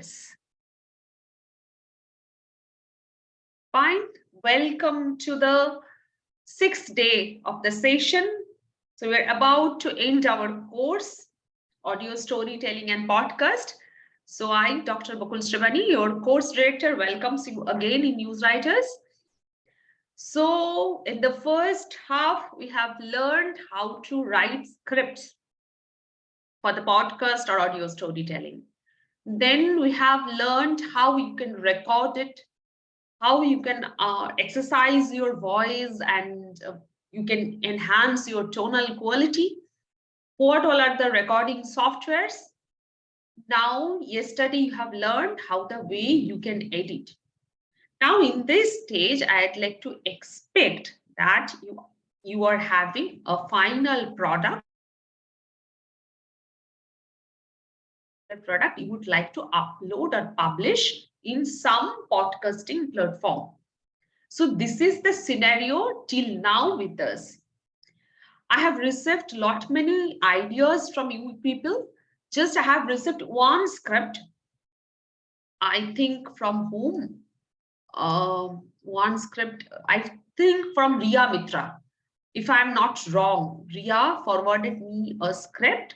Yes. Fine. Welcome to the 6th day of the session. So we're about to end our course, Audio Storytelling and Podcast. So I, Dr. Bakul Srimany, your course director, welcomes you again in Newswriters. So in the first half, we have learned how to write scripts for the podcast or audio storytelling. Then we have learned how you can record it, how you can exercise your voice, and you can enhance your tonal quality. What all are the recording softwares? Now, yesterday you have learned how the way you can edit. Now, in this stage, I'd like to expect that you are having a final product you would like to upload or publish in some podcasting platform. So this is the scenario till now with us. I have received lot many ideas from you people. Just I have received one script. I think from whom? One script, I think from Ria Mitra. If I'm not wrong, Ria forwarded me a script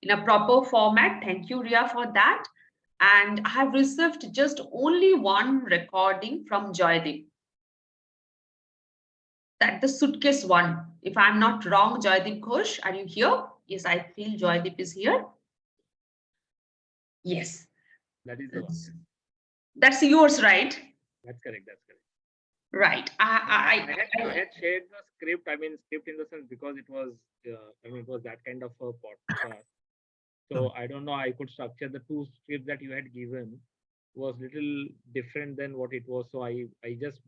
in a proper format. Thank you, Ria, for that. And I have received just only one recording from Joydeep. That the suitcase one. If I'm not wrong, Joydeep Ghosh, are you here? Yes, I feel Joydeep is here. Yes. That is the one. That's yours, right? That's correct. That's correct. Right. I had shared the script. I mean, script in the sense because it was, it was that kind of a podcast. So I don't know. I could structure the two scripts that you had given was little different than what it was. So I just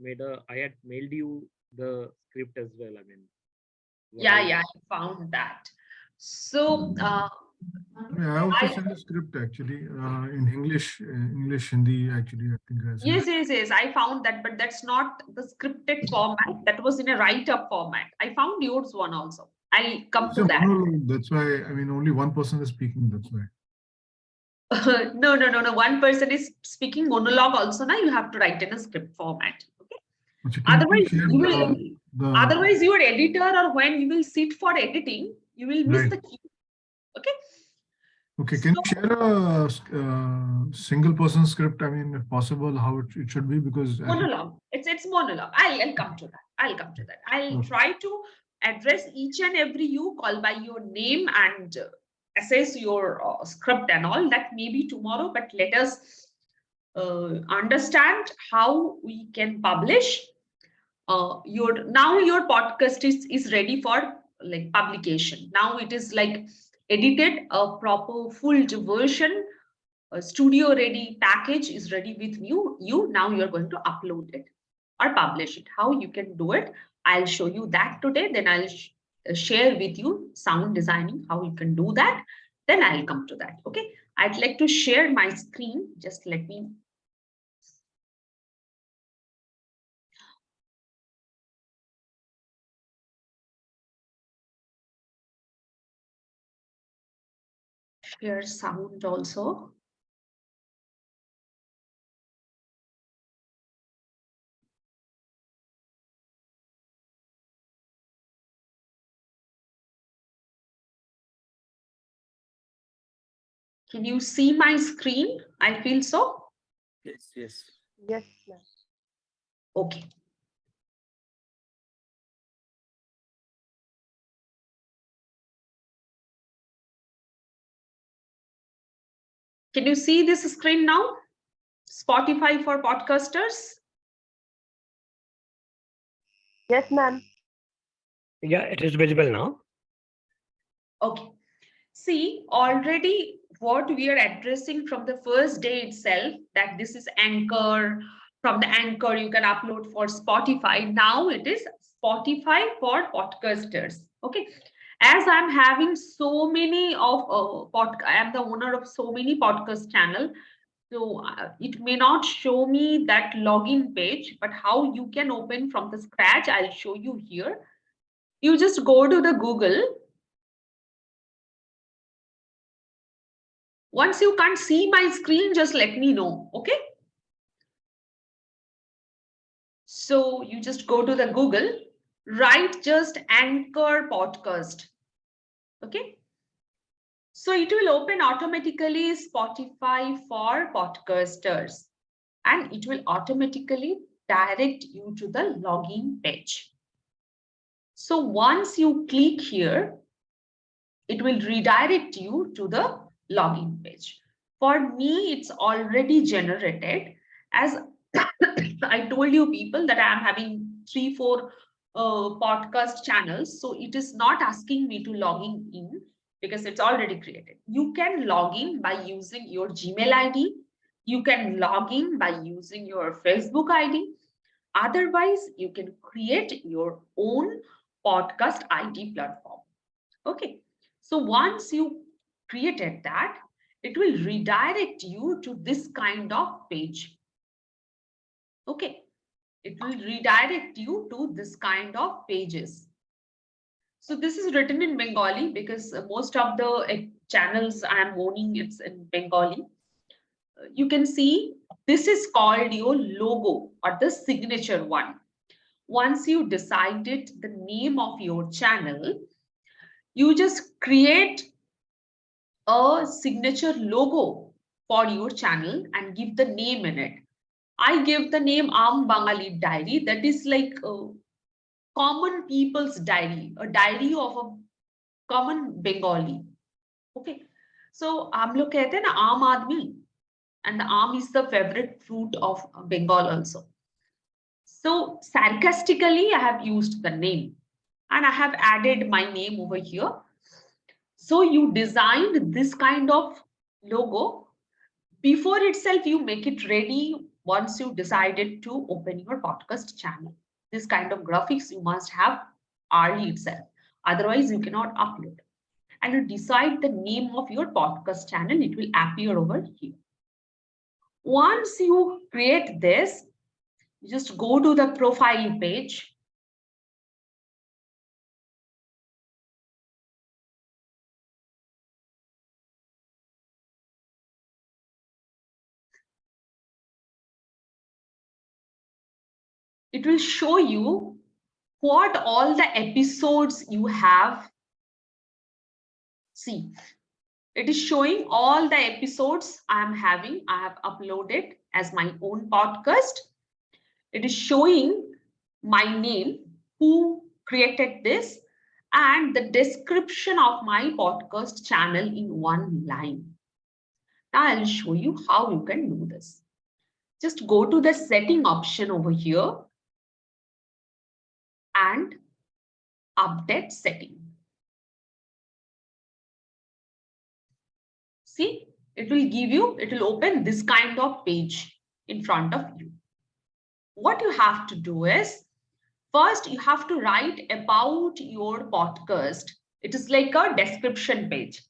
I had mailed you the script as well. I mean, I found that. So I also sent a script actually in English, Hindi actually. I think I sent. Yes. I found that, but that's not the scripted format. That was in a write-up format. I found yours one also. I'll come to that. That's why. I mean, only one person is speaking. That's why. No. One person is speaking monologue also. Now you have to write in a script format. Okay. Otherwise, your editor or when you will sit for editing, you will miss the cue. Okay. Okay. Can you share a single person script? I mean, if possible, how it should be, because monologue. It's monologue. I'll come to that. I'll try to address each and every you, call by your name and assess your script and all. That maybe tomorrow, but let us understand how we can publish your podcast is ready for like publication. Now it is like edited, a proper full version, a studio ready package is ready with you. Now you're going to upload it or publish it. How you can do it, I'll show you that today. Then I'll share with you sound designing, how you can do that. Then I'll come to that. Okay, I'd like to share my screen. Just let me share sound also. Can you see my screen? I feel so. Yes. Okay. Can you see this screen now? Spotify for podcasters? Yes, ma'am. Yeah, it is visible now. Okay. See, already what we are addressing from the first day itself, that this is Anchor. From the Anchor, you can upload for Spotify. Now it is Spotify for podcasters. Okay. As I'm having so many of I am the owner of so many podcast channel. So it may not show me that login page, but how you can open from the scratch, I'll show you here. You just go to the Google. Once you can't see my screen, just let me know, okay? So you just go to the Google, write just Anchor podcast, okay? So it will open automatically Spotify for podcasters, and it will automatically direct you to the login page. So once you click here, it will redirect you to the login page. For me, it's already generated. As I told you people that I am having 3-4 podcast channels. So it is not asking me to logging in because it's already created. You can log in by using your Gmail ID. You can log in by using your Facebook ID. Otherwise, you can create your own podcast ID platform. Okay. So once you created that, it will redirect you to this kind of page. Okay. It will redirect you to this kind of pages. So this is written in Bengali because most of the channels I am owning, it's in Bengali. You can see this is called your logo or the signature one. Once you decided the name of your channel, you just create a signature logo for your channel and give the name in it. I give the name Am Bangali Diary. That is like a common people's diary, a diary of a common Bengali. Okay. So हम लोग कहते हैं ना आम आदमी, and the आम is the favorite fruit of Bengal also. So sarcastically, I have used the name and I have added my name over here. So you designed this kind of logo. Before itself, you make it ready once you decided to open your podcast channel. This kind of graphics you must have early itself. Otherwise, you cannot upload. And you decide the name of your podcast channel, it will appear over here. Once you create this, just go to the profile page. It will show you what all the episodes you have. See, it is showing all the episodes I am having. I have uploaded as my own podcast. It is showing my name, who created this, and the description of my podcast channel in one line. Now I'll show you how you can do this. Just go to the setting option over here and update setting. See, it will open this kind of page in front of you. What you have to do is, first you have to write about your podcast. It is like a description page.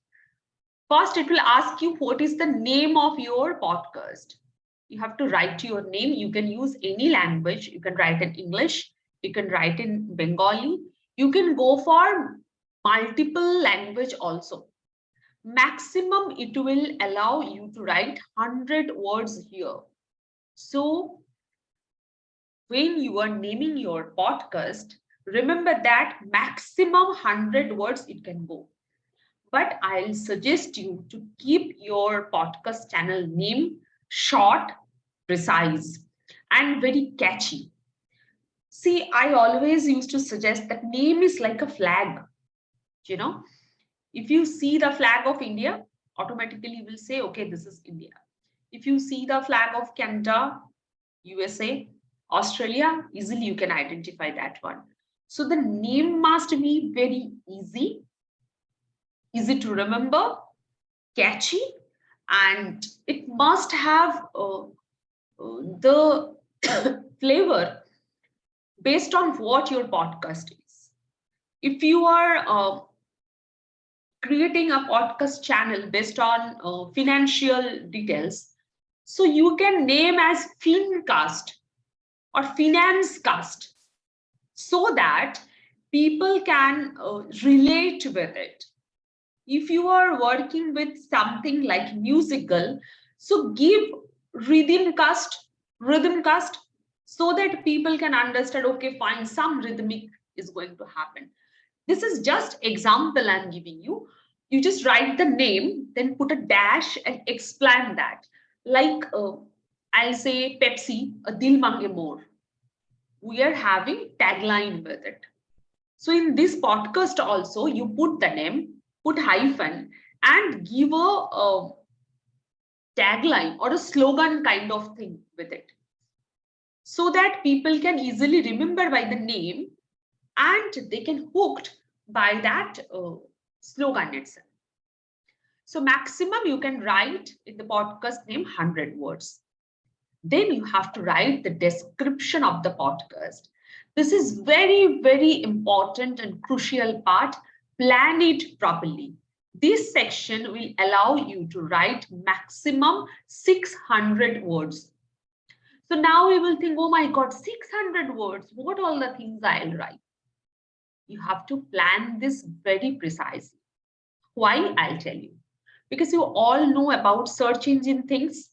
First, it will ask you what is the name of your podcast. You have to write your name. You can use any language. You can write in English. You can write in Bengali. You can go for multiple language also. Maximum, it will allow you to write 100 words here. So when you are naming your podcast, remember that maximum 100 words it can go. But I'll suggest you to keep your podcast channel name short, precise, and very catchy. See, I always used to suggest that name is like a flag. You know, if you see the flag of India, automatically you will say, okay, this is India. If you see the flag of Canada, USA, Australia, easily you can identify that one. So the name must be very easy to remember, catchy, and it must have the flavor based on what your podcast is. If you are creating a podcast channel based on financial details, so you can name as Fincast or Finance Cast so that people can relate with it. If you are working with something like musical, so give rhythm cast, so that people can understand, okay, fine, some rhythmic is going to happen. This is just example I'm giving you. You just write the name, then put a dash and explain that. Like I'll say Pepsi, a Dil Mange More. We are having tagline with it. So in this podcast also, you put the name, put hyphen, and give a tagline or a slogan kind of thing with it, so that people can easily remember by the name and they can hooked by that slogan itself. So maximum you can write in the podcast name 100 words. Then you have to write the description of the podcast. This is very, very important and crucial part. Plan it properly. This section will allow you to write maximum 600 words. So now you will think, oh my God, 600 words, what all the things I'll write? You have to plan this very precisely. Why? I'll tell you. Because you all know about search engine things.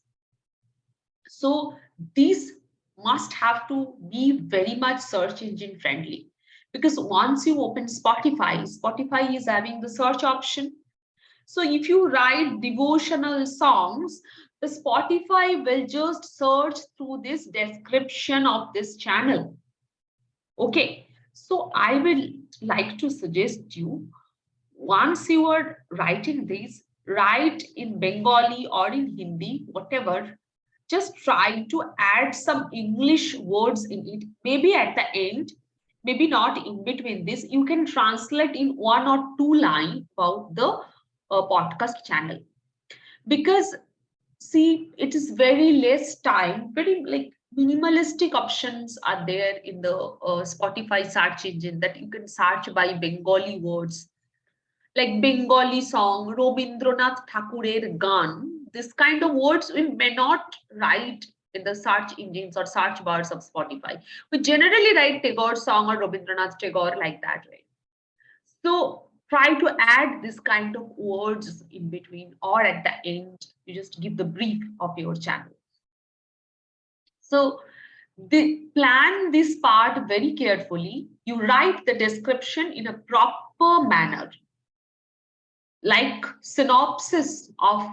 So these must have to be very much search engine friendly. Because once you open Spotify, Spotify is having the search option. So if you write devotional songs, the Spotify will just search through this description of this channel. Okay, so I will like to suggest you, once you are writing this, write in Bengali or in Hindi, whatever, just try to add some English words in it. Maybe at the end, maybe not in between this, you can translate in 1 or 2 lines about the podcast channel. Because see, it is very less time, very like minimalistic options are there in the Spotify search engine, that you can search by Bengali words, like Bengali song, Robindranath Thakurer Gan. This kind of words we may not write in the search engines or search bars of Spotify. We generally write Tagore song or Rabindranath Tagore like that, right? So try to add this kind of words in between or at the end. You just give the brief of your channel. So plan this part very carefully. You write the description in a proper manner, like synopsis of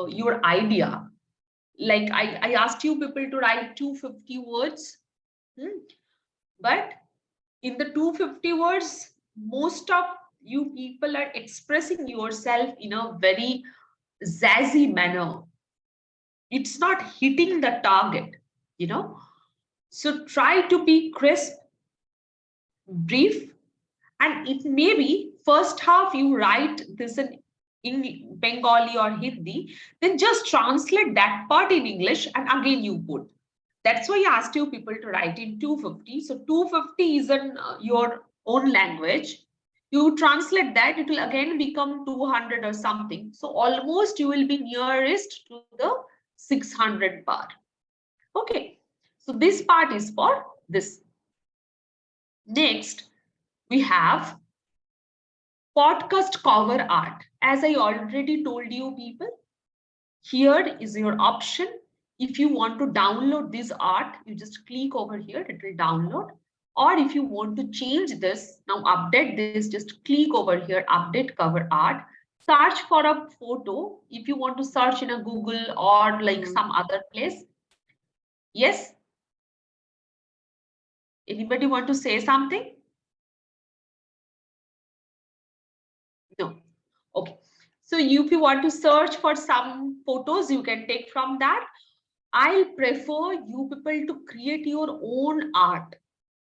your idea. Like I asked you people to write 250 words, but in the 250 words, most of you people are expressing yourself in a very zazzy manner. It's not hitting the target, you know. So try to be crisp, brief, and it may be first half you write this in Bengali or Hindi, then just translate that part in English and again you put. That's why I asked you people to write in 250. So 250 is in your own language. You translate that, it will again become 200 or something. So almost you will be nearest to the 600 bar. Okay. So this part is for this. Next, we have podcast cover art. As I already told you people, here is your option. If you want to download this art, you just click over here, it will download. Or if you want to change this, now update this, just click over here, update cover art. Search for a photo if you want to search in a Google or like some other place. Yes? Anybody want to say something? No. Okay. So if you want to search for some photos, you can take from that. I'll prefer you people to create your own art.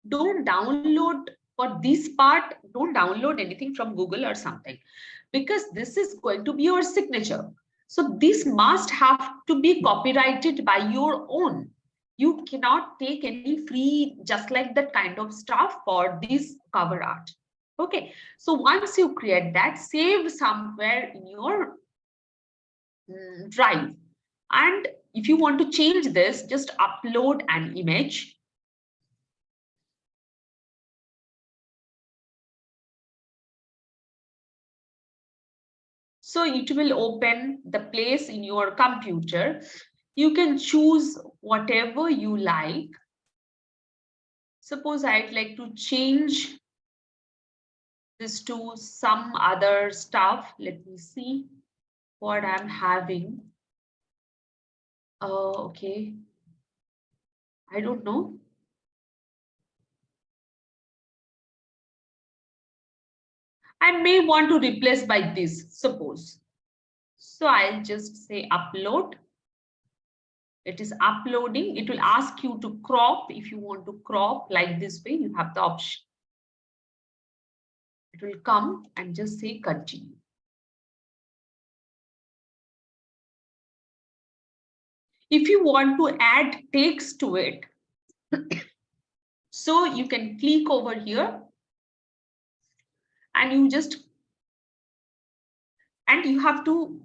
Don't download for this part, don't download anything from Google or something, because this is going to be your signature. So this must have to be copyrighted by your own. You cannot take any free, just like that kind of stuff for this cover art. Okay, so once you create that, save somewhere in your drive. And if you want to change this, just upload an image. So it will open the place in your computer. You can choose whatever you like. Suppose I'd like to change this to some other stuff. Let me see what I'm having. Okay. I don't know. I may want to replace by this, suppose. So I'll just say upload. It is uploading. It will ask you to crop. If you want to crop like this way, you have the option. It will come and just say continue. If you want to add text to it, so you can click over here and you have to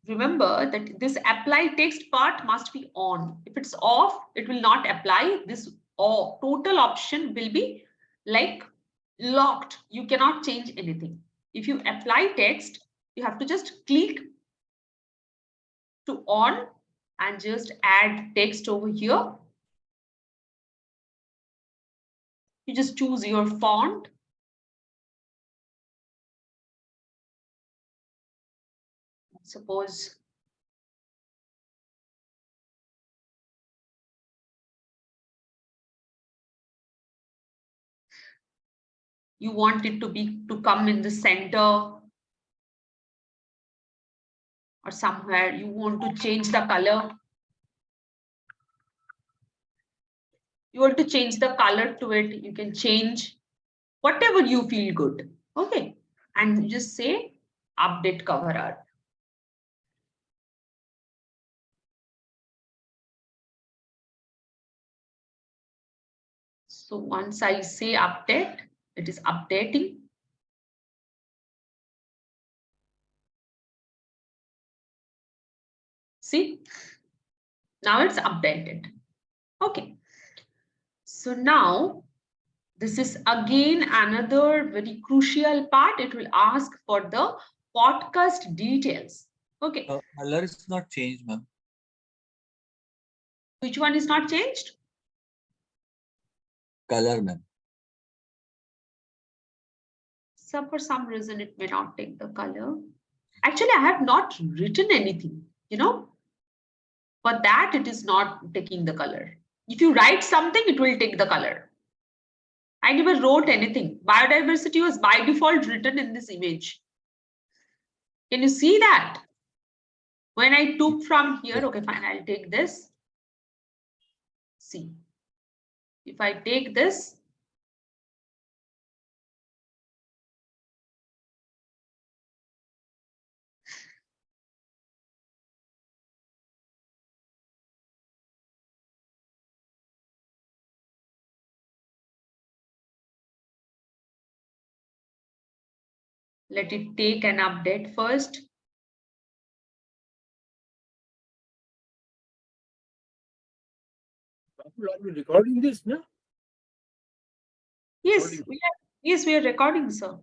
remember that this apply text part must be on. If it's off, it will not apply. This total option will be like locked. You cannot change anything. If you apply text, you have to just click to on and just add text over here. You just choose your font. Suppose you want it to come in the center or somewhere. You want to change the color. You want to change the color to it. You can change whatever you feel good. Okay. And you just say update cover art. So once I say update, it is updating. See, now it's updated. Okay. So now this is again another very crucial part. It will ask for the podcast details. Okay. Color is not changed, ma'am. Which one is not changed? Color, ma'am. So for some reason, it may not take the color. Actually, I have not written anything, For that, it is not taking the color. If you write something, it will take the color. I never wrote anything. Biodiversity was by default written in this image. Can you see that? When I took from here, okay, fine, I'll take this. See, if I take this, let it take an update first. Bakul, are you recording this, no? Yes, we are recording, sir.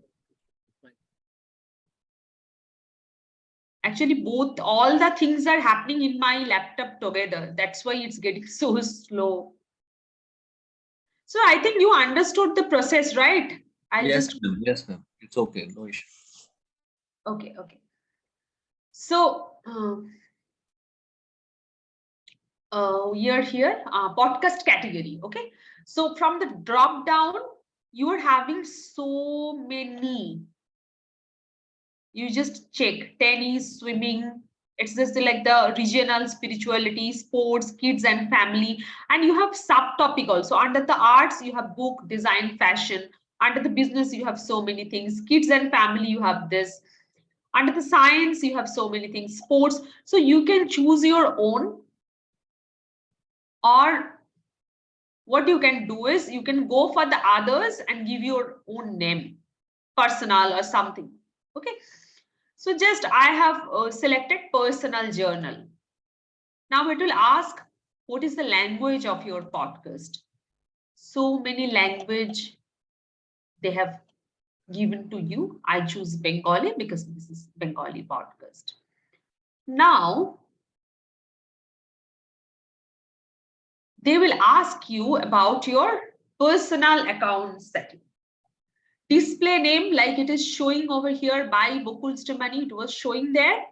Actually, all the things are happening in my laptop together. That's why it's getting so slow. So I think you understood the process, right? Yes, ma'am. It's okay. No issue. Okay. So we are here, podcast category. Okay. So from the drop down, you are having so many. You just check tennis, swimming. It's just like the regional spirituality, sports, kids and family. And you have subtopic also. Under the arts, you have book, design, fashion. Under the business, you have so many things. Kids and family, you have this. Under the science, you have so many things. Sports. So you can choose your own. Or what you can do is you can go for the others and give your own name, personal or something. Okay. So just I have selected personal journal. Now it will ask, what is the language of your podcast? So many language they have given to you. I choose Bengali because this is Bengali podcast. Now, they will ask you about your personal account setting. Display name, like it is showing over here by Bakul Srimany, it was showing there.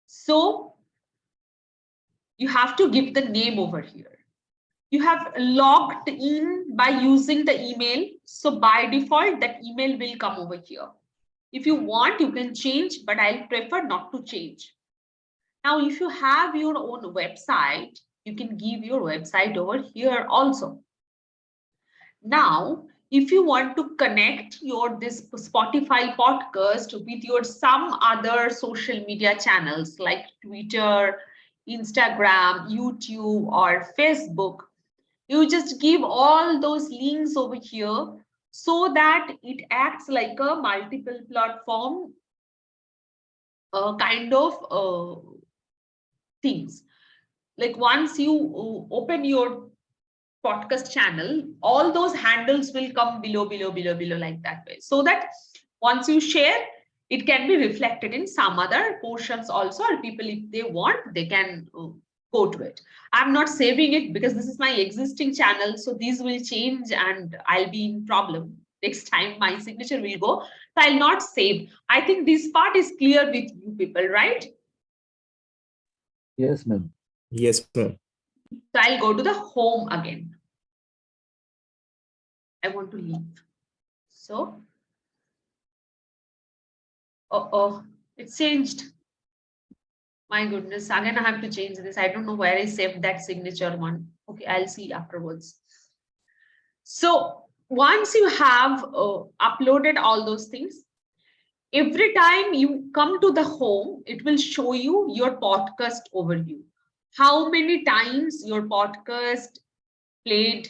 So you have to give the name over here. You have logged in by using the email. So by default, that email will come over here. If you want, you can change, but I'll prefer not to change. Now, if you have your own website, you can give your website over here also. Now, if you want to connect your this Spotify podcast with your some other social media channels like Twitter, Instagram, YouTube, or Facebook, you just give all those links over here so that it acts like a multiple platform kind of things. Like once you open your podcast channel, all those handles will come below like that way. So that once you share, it can be reflected in some other portions also, or people, if they want, they can go to it. I'm not saving it because this is my existing channel. So these will change and I'll be in problem. Next time my signature will go. So I'll not save. I think this part is clear with you people, right? Yes, ma'am. Yes, ma'am. So I'll go to the home again. I want to leave. So, oh, it's changed. My goodness, again I have to change this. I don't know where I saved that signature one. Okay, I'll see afterwards. So once you have uploaded all those things, every time you come to the home, it will show you your podcast overview. How many times your podcast played,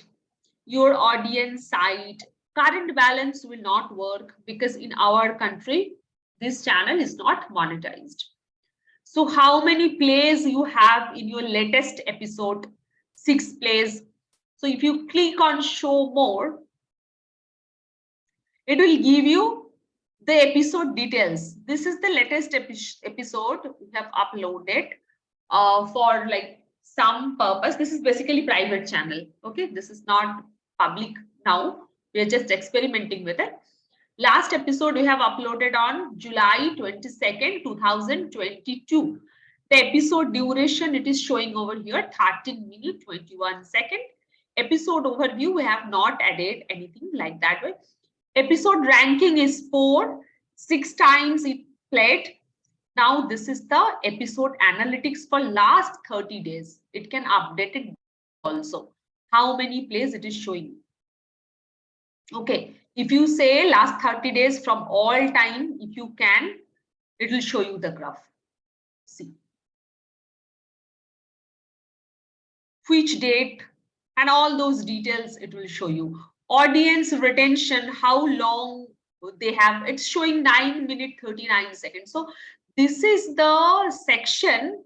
your audience site. Current balance will not work because in our country, this channel is not monetized. So how many plays you have in your latest episode? 6 plays. So if you click on show more, it will give you the episode details. This is the latest episode we have uploaded for like some purpose. This is basically private channel. Okay, this is not public now. We are just experimenting with it. Last episode we have uploaded on July 22nd, 2022. The episode duration, it is showing over here 13 minutes 21 seconds. Episode overview, we have not added anything like that way. Episode ranking is 4, 6 times it played. Now this is the episode analytics for last 30 days. It can update it also. How many plays it is showing. Okay, if you say last 30 days from all time, if you can, it will show you the graph. See. Which date and all those details it will show you. Audience retention, how long they have, it's showing 9 minutes 39 seconds. So this is the section,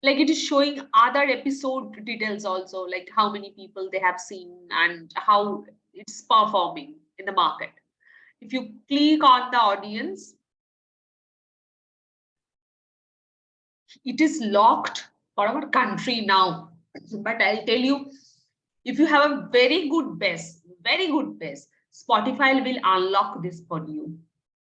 like it is showing other episode details also, like how many people they have seen and how it's performing in the market. If you click on the audience, it is locked for our country now. But I'll tell you, if you have a very good base, Spotify will unlock this for you.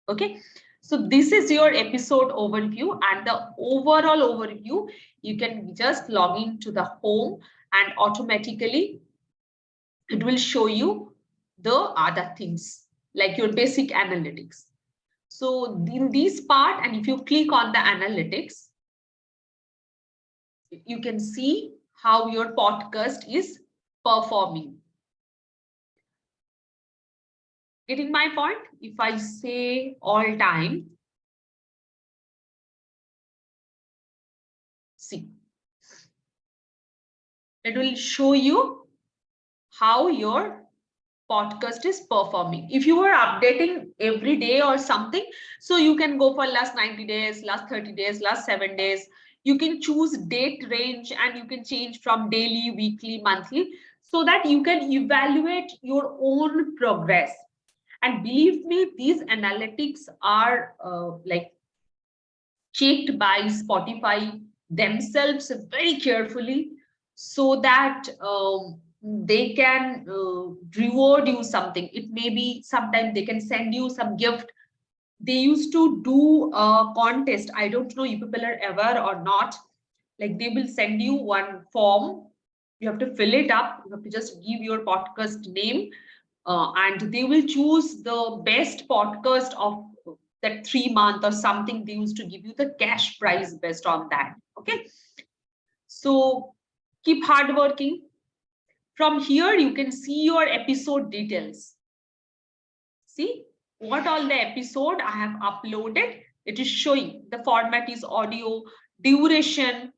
Okay. So this is your episode overview, and the overall overview, you can just log into the home and automatically it will show you the other things like your basic analytics. So in this part, and if you click on the analytics, you can see how your podcast is performing. Getting my point? If I say all time, see, it will show you how your podcast is performing. If you are updating every day or something, so you can go for last 90 days, last 30 days, last 7 days. You can choose date range and you can change from daily, weekly, monthly, so that you can evaluate your own progress. And believe me, these analytics are like checked by Spotify themselves very carefully, so that they can reward you something. It may be sometimes they can send you some gift. They used to do a contest. I don't know if people are aware or not. Like they will send you one form. You have to fill it up. You have to just give your podcast name, and they will choose the best podcast of that 3 month or something. They used to give you the cash prize based on that. Okay, so keep hard working. From here you can see your episode details. See what all the episode I have uploaded. It is showing the format is audio, duration,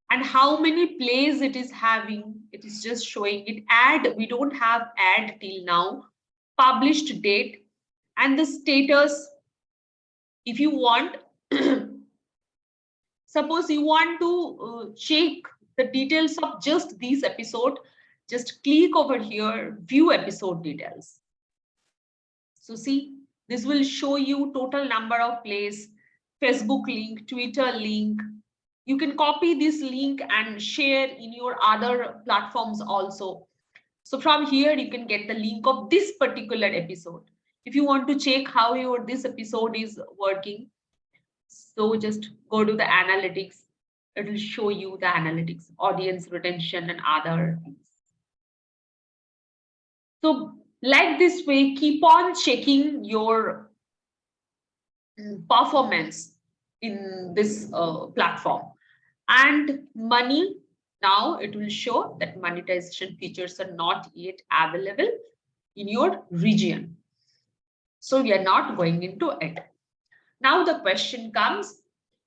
and how many plays it is having. It is just showing it. Ad, we don't have ad till now. Published date and the status. If you want, suppose you want to check the details of just this episode, just click over here, view episode details. So see, this will show you total number of plays, Facebook link, Twitter link. You can copy this link and share in your other platforms also. So from here, you can get the link of this particular episode. If you want to check how this episode is working, so just go to the analytics. It will show you the analytics, audience retention and other things. So like this way, keep on checking your performance in this platform. And money, now it will show that monetization features are not yet available in your region. So we are not going into it. Now the question comes,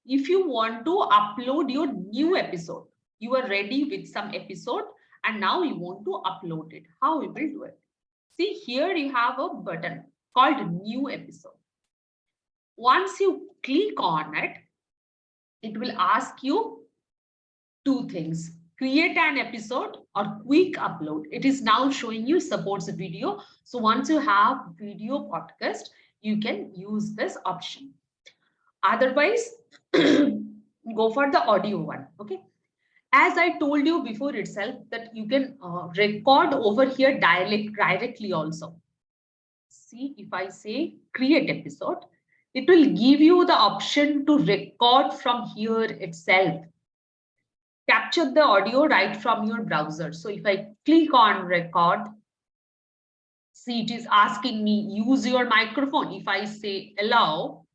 if you want to upload your new episode, you are ready with some episode and now you want to upload it, how we will do it? See, here you have a button called new episode. Once you click on it, it will ask you two things: create an episode or quick upload. It is now showing you supports video. So once you have video podcast, you can use this option. Otherwise, go for the audio one. Okay. As I told you before itself that you can record over here directly also. See, if I say create episode, it will give you the option to record from here itself. Capture the audio right from your browser. So if I click on record, see, it is asking me use your microphone. If I say allow,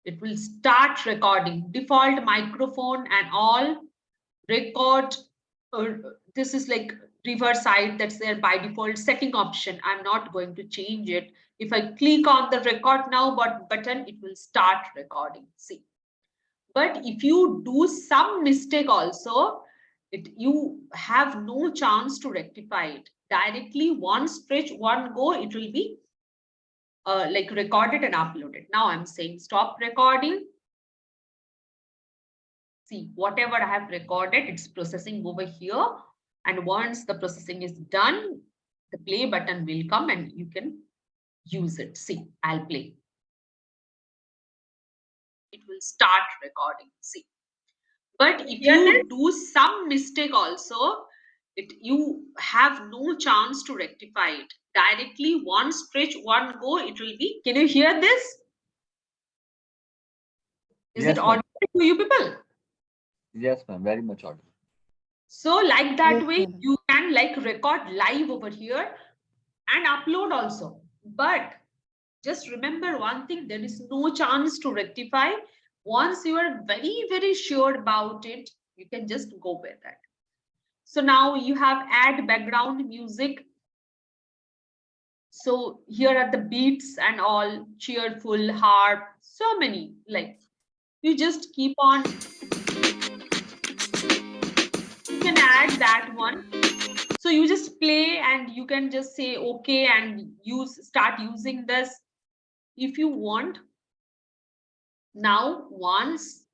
it will start recording. Default microphone and all record. This is like reverse side, that's there by default setting option. I'm not going to change it. If I click on the record now button, it will start recording. See. But if you do some mistake also, you have no chance to rectify it. Directly one stretch, one go, it will be like recorded and uploaded. Now I'm saying stop recording. See, whatever I have recorded, it's processing over here. And once the processing is done, the play button will come and you can use it. See, I'll play. It will start recording. See. But if you do some mistake also, you have no chance to rectify it. Directly one stretch, one go, it will be. Can you hear this? Is Yes, it audible to you people? Yes, ma'am. Very much audible. So like that Yes, way, ma'am. you can like record live over here and upload also. But just remember one thing, there is no chance to rectify. Once you are very sure about it, you can just go with it. So now you have add background music. So here are the beats and all, cheerful, harp, so many. Like you just keep on. You can add that one. So you just play and you can just say okay and start using this if you want. Now once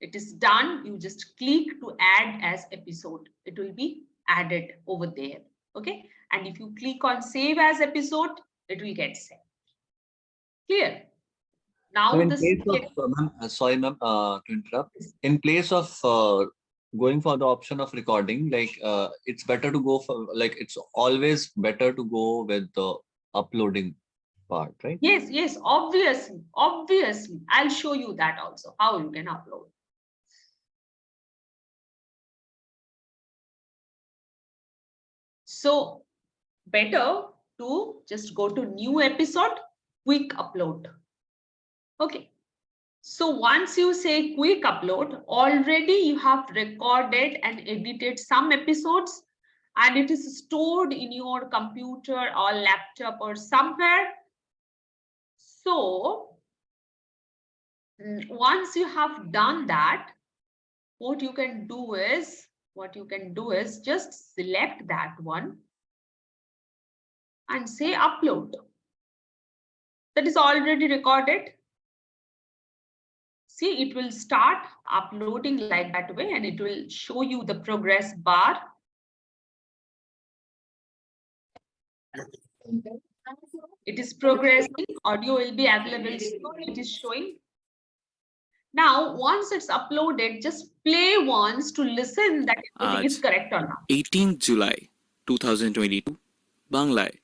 it is done, you just click to add as episode. It will be added over there. Okay. And if you click on save as episode, it will get saved. Clear? Now So in this place of, ma'am, sorry, ma'am, to interrupt. In place of going for the option of recording, like it's better to go for, like, it's always better to go with the uploading part, right? yes, obviously. I'll show you that also, how you can upload. So better to just go to new episode, quick upload. Okay. So once you say quick upload, already you have recorded and edited some episodes and it is stored in your computer or laptop or somewhere. So once you have done that, what you can do is just select that one and say upload. That is already recorded. See, it will start uploading like that way and it will show you the progress bar. It is progressing. Audio will be available soon. It is showing. Now, once it's uploaded, just play once to listen that everything is correct or not. 18th July 2022 বাংলায়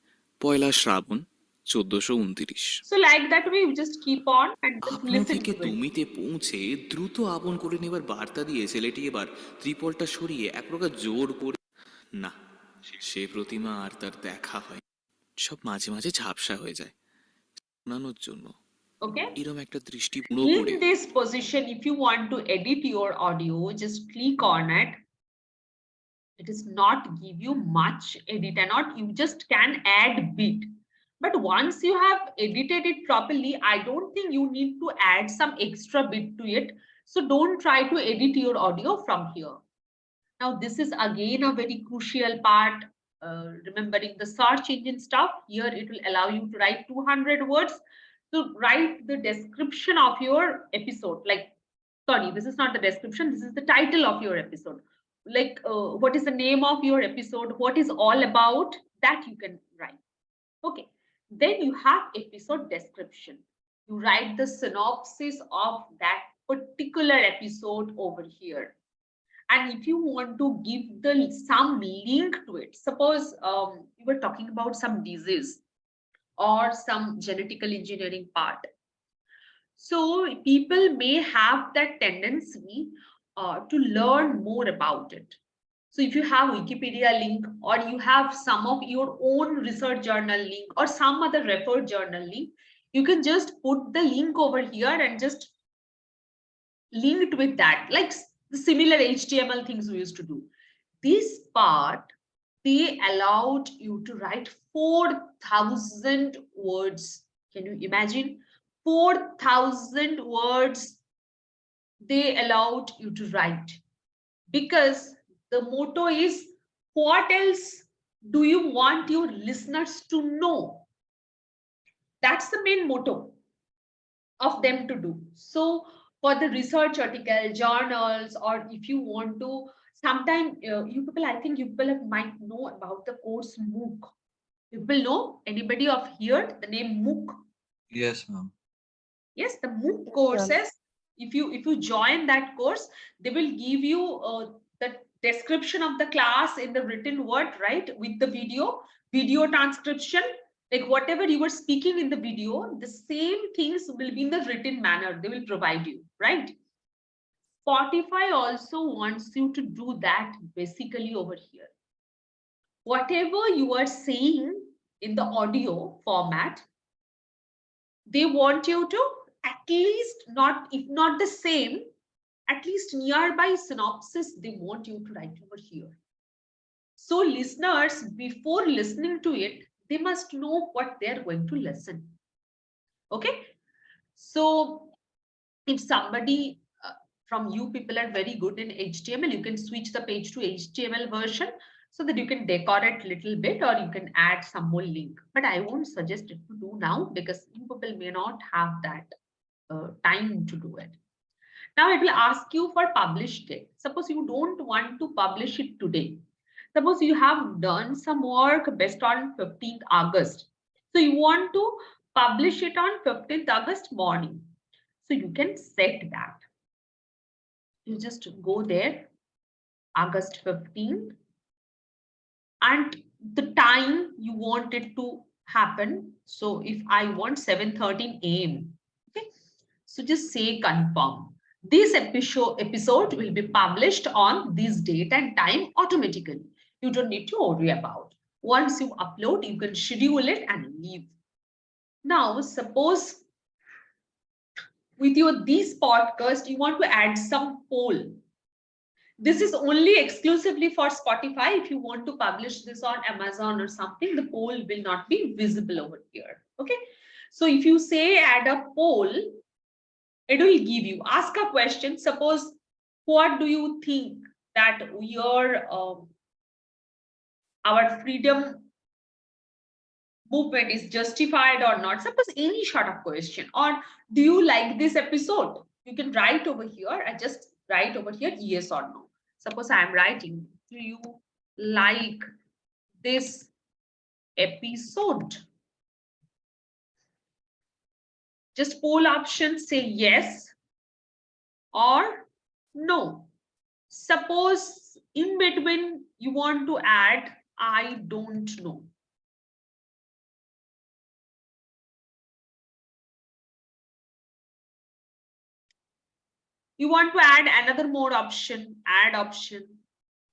পয়লা শ্রাবণ 1429 So like that way, you just keep on and just আপনি listen থেকে to it. তুমিতে পৌঁছে দ্রুত আপন করে নেবার বার্তা দিয়ে ছেলেটি এবার ত্রিপলটা সরিয়ে এক প্রকার জোর করে না সে প্রতিমা আর তার দেখা হয় সব মাঝে মাঝে ঝাপসা হয়ে যায় শোনানোর জন্য Okay. এরম একটা দৃষ্টি পুরো করে In this position, if you want to edit your audio, just click on it. It does not give you much edit and not, you just can add bit. But once you have edited it properly, I don't think you need to add some extra bit to it. So don't try to edit your audio from here. Now, this is again a very crucial part. Remembering the search engine stuff, here it will allow you to write 200 words. So write the description of your episode. Like, sorry, this is not the description, this is the title of your episode. Like, what is the name of your episode, what is all about, that you can write. Okay, then you have episode description. You write the synopsis of that particular episode over here. And if you want to give some link to it, suppose you were talking about some disease or some genetical engineering part. So people may have that tendency to learn more about it. So if you have Wikipedia link or you have some of your own research journal link or some other referred journal link, you can just put the link over here and just link it with that, like the similar HTML things we used to do. This part, they allowed you to write 4,000 words. Can you imagine? 4,000 words they allowed you to write, because the motto is, what else do you want your listeners to know? That's the main motto of them to do. So for the research article, journals, or if you want to, sometime you people, I think you people might know about the course MOOC. People know, anybody of here the name MOOC? Yes, ma'am. Yes, the MOOC courses, if you join that course, they will give you the description of the class in the written word, right, with the video transcription, like whatever you were speaking in the video, the same things will be in the written manner they will provide you, right? Spotify also wants you to do that basically over here. Whatever you are saying in the audio format, they want you to at least, not if not the same, at least nearby synopsis they want you to write over here. So listeners, before listening to it, they must know what they're going to listen. Okay, so if somebody from you people are very good in HTML, you can switch the page to HTML version so that you can decorate a little bit, or you can add some more link. But I won't suggest it to do now because you people may not have that time to do it. Now it will ask you for publish date. Suppose you don't want to publish it today. Suppose you have done some work based on 15th August. So you want to publish it on 15th August morning. So you can set that. You just go there, August 15th, and the time you want it to happen. So if I want 7:13 a.m. Okay, so just say confirm. This episode will be published on this date and time automatically. You don't need to worry about. Once you upload, you can schedule it and leave. Now, suppose with your this podcast, you want to add some poll. This is only exclusively for Spotify. If you want to publish this on Amazon or something, the poll will not be visible over here. Okay. So if you say add a poll, it will give you, ask a question. Suppose, what do you think that our freedom movement is justified or not? Suppose any sort of question. Or do you like this episode? You can write over here. I just write over here yes or no. Suppose I am writing, do you like this episode? Just poll option, say yes or no. Suppose in between you want to add I don't know. You want to add another more option, add option.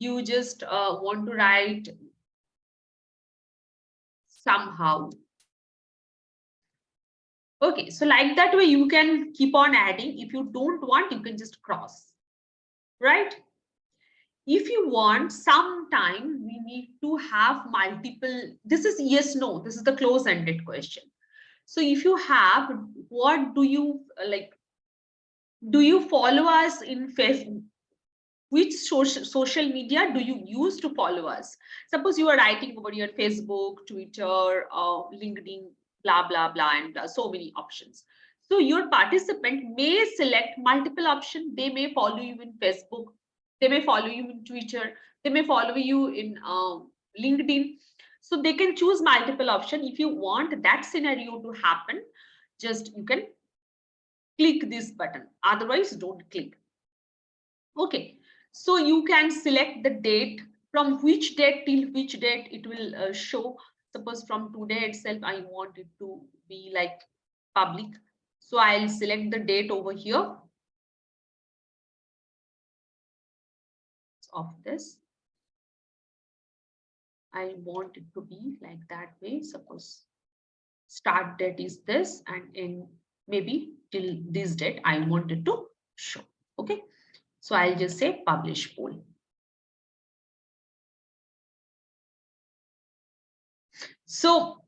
You just want to write somehow. Okay, so like that way you can keep on adding. If you don't want, you can just cross, right? If you want, sometime we need to have multiple, this is yes, no, this is the close-ended question. So if you have, what do you like? Do you follow us in Facebook? Which social media do you use to follow us? Suppose you are writing over your Facebook, Twitter, LinkedIn, blah, blah, blah, and so many options. So your participant may select multiple options. They may follow you in Facebook. They may follow you in Twitter. They may follow you in LinkedIn. So they can choose multiple options. If you want that scenario to happen, just you can click this button. Otherwise, don't click. Okay, so you can select the date, from which date till which date it will show. Suppose from today itself, I want it to be like public. So I'll select the date over here of this. I want it to be like that way. Suppose start date is this, and in maybe till this date, I want it to show. Okay, so I'll just say publish poll. So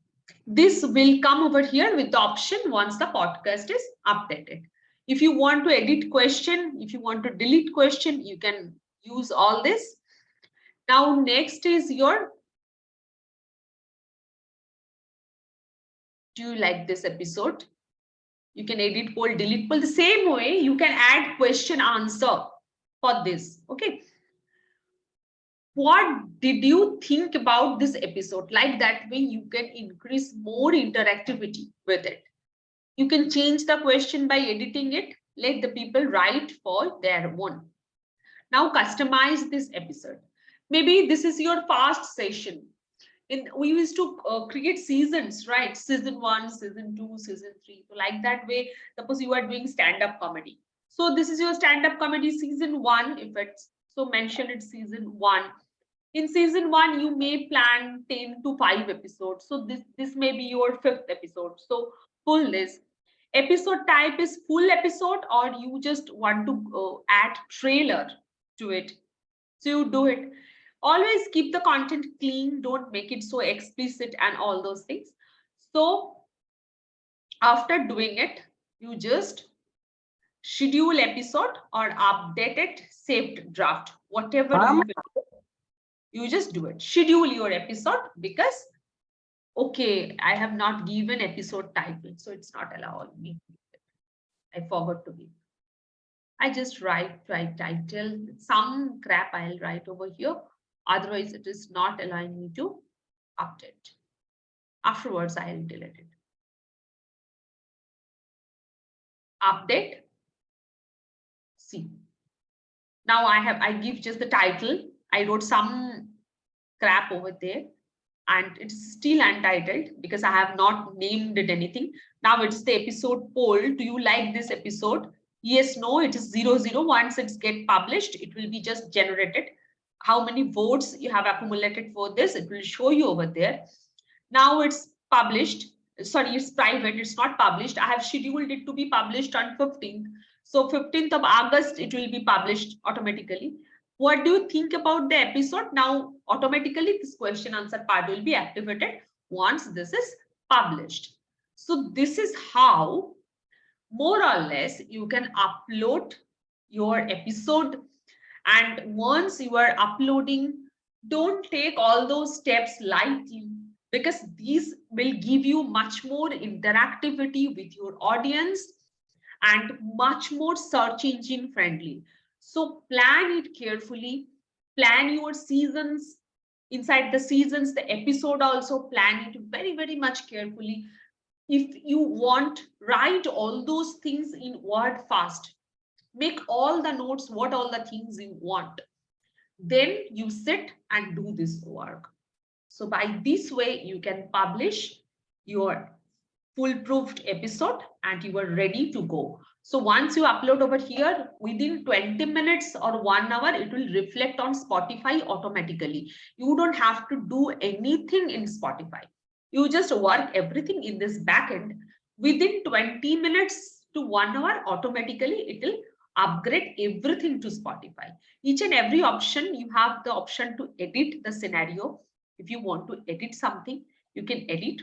this will come over here with the option once the podcast is updated. If you want to edit question, if you want to delete question, you can use all this. Now next is your, do you like this episode? You can edit poll, delete poll. The same way you can add question answer for this. Okay. What did you think about this episode? Like that way you can increase more interactivity with it. You can change the question by editing it. Let the people write for their own. Now customize this episode. Maybe this is your fast session. We used to create seasons, right? Season 1, season 2, season 3. So like that way, suppose you are doing stand-up comedy. So this is your stand-up comedy season 1. If it's so, mention it season 1. In season 1, you may plan 10 to 5 episodes. So this may be your 5th episode. So full list. Episode type is full episode, or you just want to add trailer to it. So you do it. Always keep the content clean. Don't make it so explicit and all those things. So after doing it, you just schedule episode or update it, saved draft, whatever you just do it. Schedule your episode, because okay, I have not given episode title, so it's not allowing me. I forgot to give. I just write title. Some crap I'll write over here. Otherwise, it is not allowing me to update. Afterwards, I will delete it. Update. See. Now I give just the title. I wrote some crap over there and it's still untitled because I have not named it anything. Now it's the episode poll. Do you like this episode? Yes, no, it is 00. Once it's get published, it will be just generated. How many votes you have accumulated for this, it will show you over there. Now it's published. Sorry, it's private, it's not published. I have scheduled it to be published on 15th. So 15th of August, it will be published automatically. What do you think about the episode? Now, automatically, this question answer part will be activated once this is published. So this is how, more or less, you can upload your episode. And once you are uploading, don't take all those steps lightly, because these will give you much more interactivity with your audience and much more search engine friendly. So plan it carefully, plan your seasons. Inside the seasons, the episode also plan it very, very much carefully. If you want, write all those things in Word fast. Make all the notes, what all the things you want. Then you sit and do this work. So by this way, you can publish your foolproof episode and you are ready to go. So once you upload over here, within 20 minutes or 1 hour, it will reflect on Spotify automatically. You don't have to do anything in Spotify. You just work everything in this backend. Within 20 minutes to 1 hour, automatically it will upgrade everything to Spotify. Each and every option, you have the option to edit the scenario. If you want to edit something, you can edit.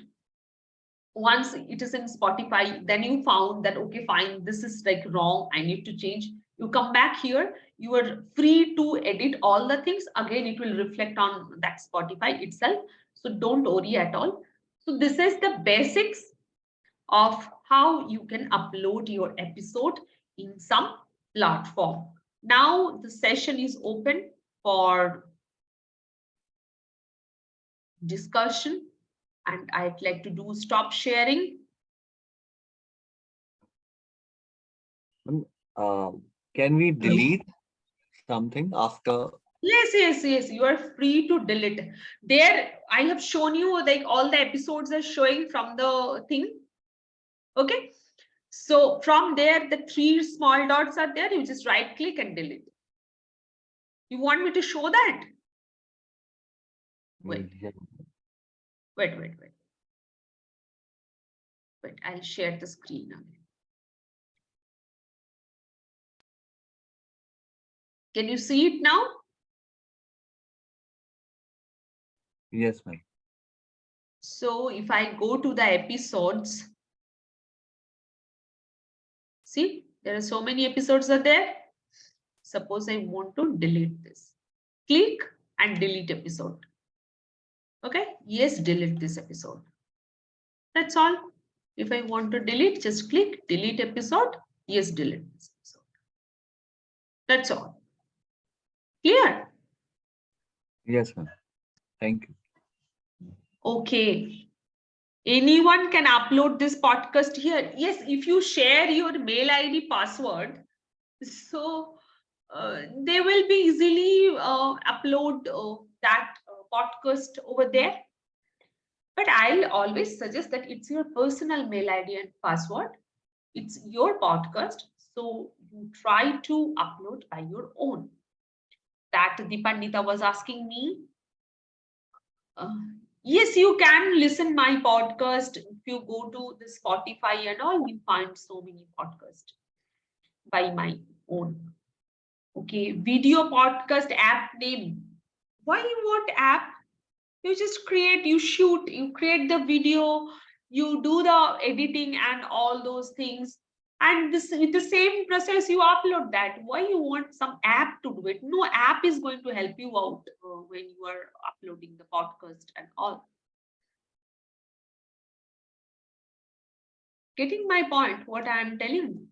Once it is in Spotify, then you found that, okay, fine, this is like wrong, I need to change. You come back here, you are free to edit all the things. Again, it will reflect on that Spotify itself. So don't worry at all. So this is the basics of how you can upload your episode in some platform. Now the session is open for discussion, and I'd like to do stop sharing. Can we delete something after? Yes, you are free to delete. There I have shown you like all the episodes are showing from the thing. Okay, so from there the 3 small dots are there. You just right click and delete. You want me to show that? Wait. I'll share the screen again. Can you see it now? Yes, ma'am. So if I go to the episodes, see, there are so many episodes are there. Suppose I want to delete this. Click and delete episode. Okay, yes, delete this episode. That's all. If I want to delete, just click delete episode. Yes, delete this episode. That's all. Clear? Yes, ma'am. Thank you. Okay. Anyone can upload this podcast here. Yes, if you share your mail ID password, so they will be easily upload that podcast over there. But I'll always suggest that it's your personal mail ID and password. It's your podcast. So you try to upload by your own. That Dipandita was asking me. Yes, you can listen my podcast. If you go to the Spotify and all, you find so many podcasts by my own. Okay, video podcast app name. Why you want app? You just create, you shoot, you create the video, you do the editing and all those things. And this with the same process, you upload that. Why you want some app to do it? No app is going to help you out when you are uploading the podcast and all. Getting my point, what I am telling you.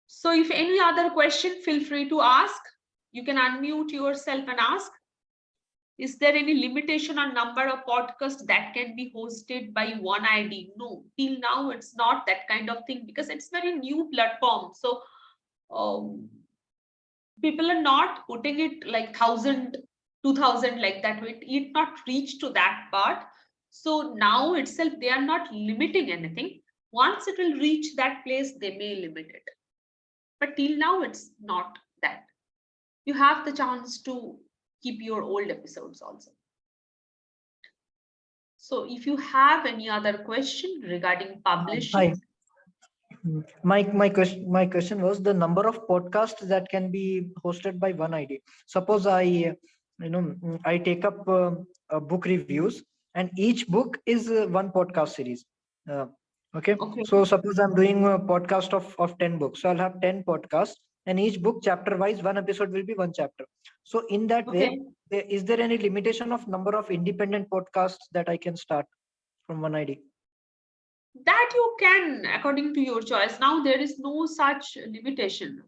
So if any other question, feel free to ask. You can unmute yourself and ask, is there any limitation on number of podcasts that can be hosted by one ID? No, till now it's not that kind of thing because it's very new platform. So people are not putting it like 1,000, 2,000 like that way. It not reached to that part. So now itself they are not limiting anything. Once it will reach that place, they may limit it. But till now it's not that. You have the chance to keep your old episodes also. So if you have any other question regarding publishing. Hi. My question was the number of podcasts that can be hosted by one ID. Suppose I take up book reviews, and each book is one podcast series. Okay. So suppose I'm doing a podcast of 10 books, so I'll have 10 podcasts, and each book chapter wise, one episode will be one chapter. So in that way, is there any limitation of number of independent podcasts that I can start from one ID? That you can, according to your choice. Now there is no such limitation.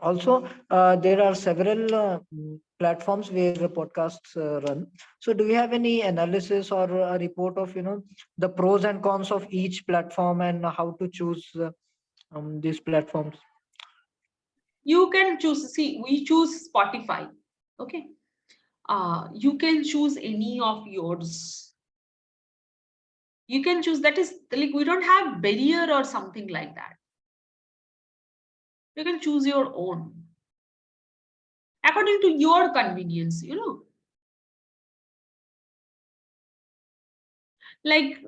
Also, there are several platforms where the podcasts run. So do you have any analysis or a report of, the pros and cons of each platform and how to choose these platforms? You can choose, see, we choose Spotify. Okay. You can choose any of yours. You can choose, that is like, we don't have barrier or something like that. You can choose your own according to your convenience, like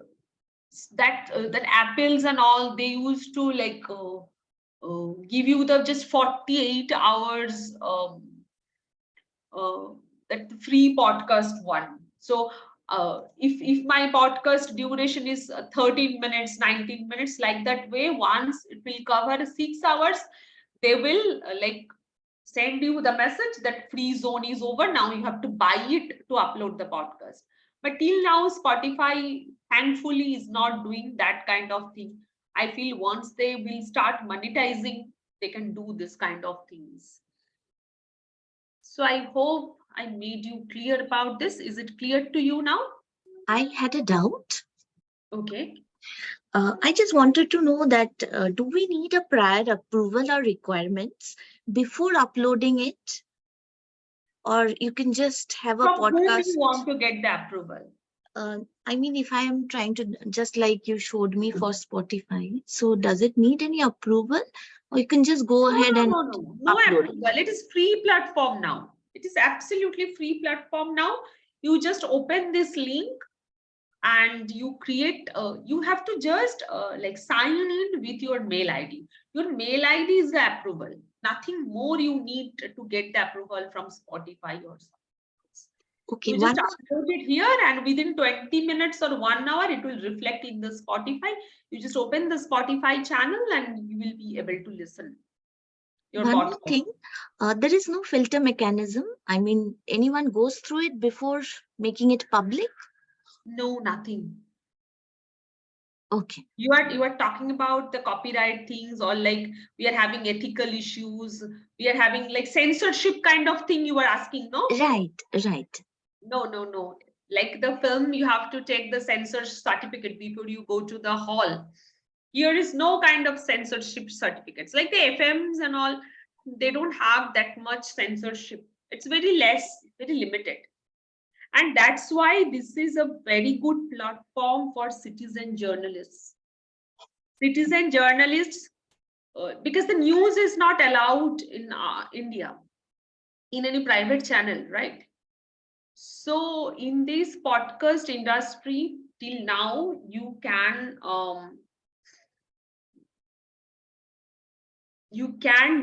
that apples and all, they used to like give you the just 48 hours that free podcast one. So if my podcast duration is 13 minutes, 19 minutes, like that way, once it will cover 6 hours, they will like send you the message that free zone is over. Now you have to buy it to upload the podcast. But till now, Spotify thankfully is not doing that kind of thing. I feel once they will start monetizing, they can do this kind of things. So I hope I made you clear about this. Is it clear to you now? I had a doubt. Okay. I just wanted to know that do we need a prior approval or requirements before uploading it? Or you can just have a From whom podcast? you want to get the approval? I mean, if I am trying to, just like you showed me for Spotify, so does it need any approval? Or you can just go ahead and no upload approval. It is free platform now. It is absolutely free platform now. You just open this link and you create, you have to just like sign in with your mail ID. Your mail ID is the approval. Nothing more you need to get the approval from Spotify or something. Okay, you just upload it here, and within 20 minutes or 1 hour, it will reflect in the Spotify. You just open the Spotify channel and you will be able to listen. One more thing, there is no filter mechanism. I mean, anyone goes through it before making it public? No, nothing. Okay. You are talking about the copyright things, or like we are having ethical issues. We are having like censorship kind of thing you are asking, no? Right. No. Like the film, you have to take the censor certificate before you go to the hall. Here is no kind of censorship certificates. Like the FMs and all, they don't have that much censorship. It's very less, very limited. And that's why this is a very good platform for citizen journalists. Citizen journalists, because the news is not allowed in India in any private channel, right? So in this podcast industry, till now, you can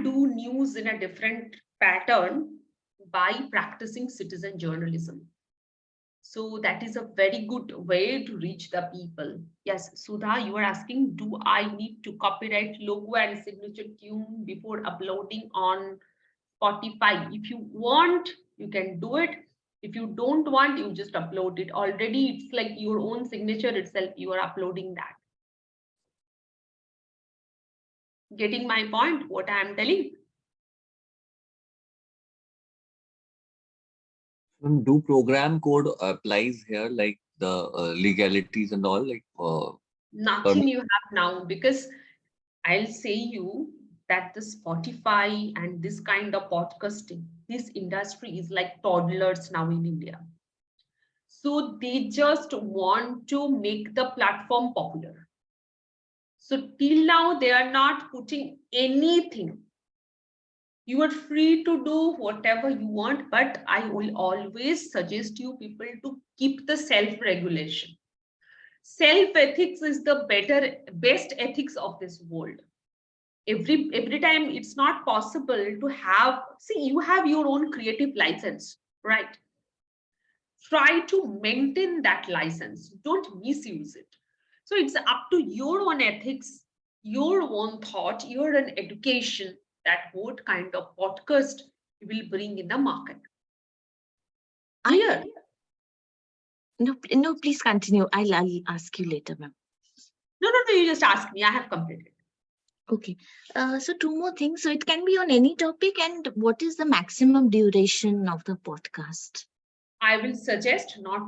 do news in a different pattern by practicing citizen journalism. So that is a very good way to reach the people. Yes, Sudha, you are asking, do I need to copyright logo and signature tune before uploading on Spotify? If you want, you can do it. If you don't want, you just upload it. Already, it's like your own signature itself, you are uploading that. Getting my point, what I am telling? Do program code applies here, like the legalities and all, like Nothing you have now, because I'll say you that the Spotify and this kind of podcasting, this industry is like toddlers now in India. So they just want to make the platform popular. So till now, they are not putting anything. You are free to do whatever you want, but I will always suggest you people to keep the self-regulation. Self-ethics is the best ethics of this world. Every time it's not possible to have, see, you have your own creative license, right? Try to maintain that license, don't misuse it. So it's up to your own ethics, your own thought, your own education, that what kind of podcast you will bring in the market. Clear? No, please continue. I'll ask you later, ma'am. No, you just ask me, I have completed. Okay. So two more things. So it can be on any topic, and what is the maximum duration of the podcast? I will suggest not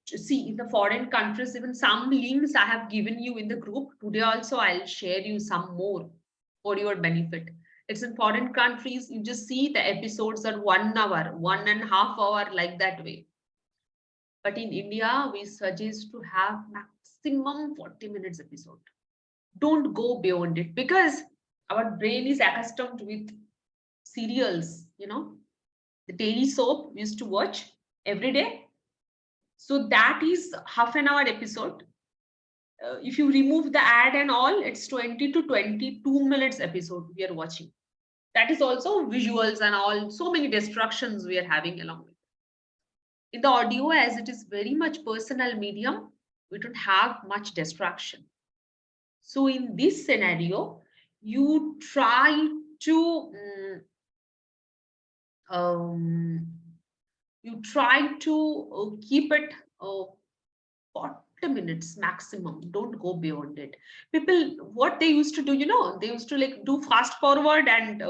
to see in the foreign countries, even some links I have given you in the group. Today also, I'll share you some more for your benefit. It's in foreign countries, you just see the episodes are 1 hour, 1.5 hour, like that way. But in India, we suggest to have maximum 40 minutes episode. Don't go beyond it, because our brain is accustomed with serials, the daily soap we used to watch every day. So that is half an hour episode. If you remove the ad and all, it's 20 to 22 minutes episode we are watching. That is also visuals and all, so many distractions we are having along with. In the audio, as it is very much personal medium, we don't have much distraction. So in this scenario, you try to keep it 40 minutes maximum. Don't go beyond it. People, what they used to do, they used to like do fast forward and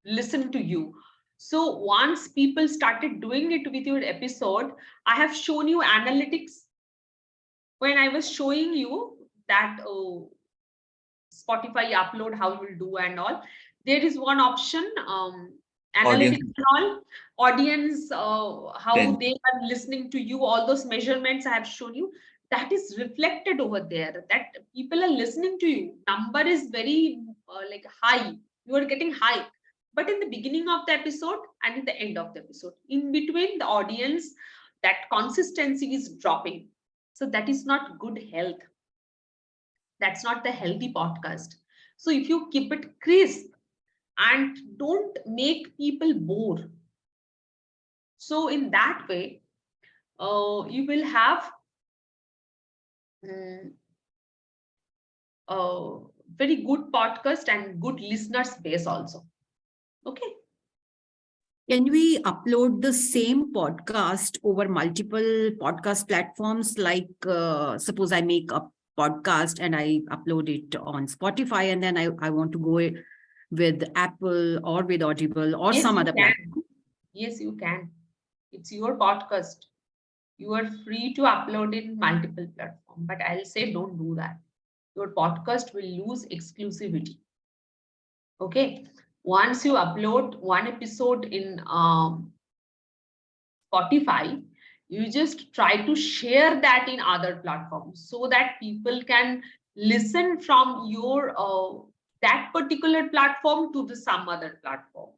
listen to you. So once people started doing it with your episode, I have shown you analytics. When I was showing you that Spotify upload, how you will do and all, there is one option, audience analytics and all, audience, how then they are listening to you, all those measurements I have shown you, that is reflected over there, that people are listening to you. Number is very like high, you are getting high. But in the beginning of the episode and in the end of the episode, in between the audience, that consistency is dropping. So that is not good health. That's not the healthy podcast. So if you keep it crisp and don't make people bored, so in that way, you will have a very good podcast and good listeners base also. Okay. Can we upload the same podcast over multiple podcast platforms? Like, suppose I make a podcast and I upload it on Spotify, and then I want to go with Apple or with Audible or Yes, some you other can. platform. Yes, you can. It's your podcast. You are free to upload in multiple platforms, but I'll say don't do that. Your podcast will lose exclusivity. Okay. Once you upload one episode in Spotify, you just try to share that in other platforms so that people can listen from your that particular platform to the some other platform.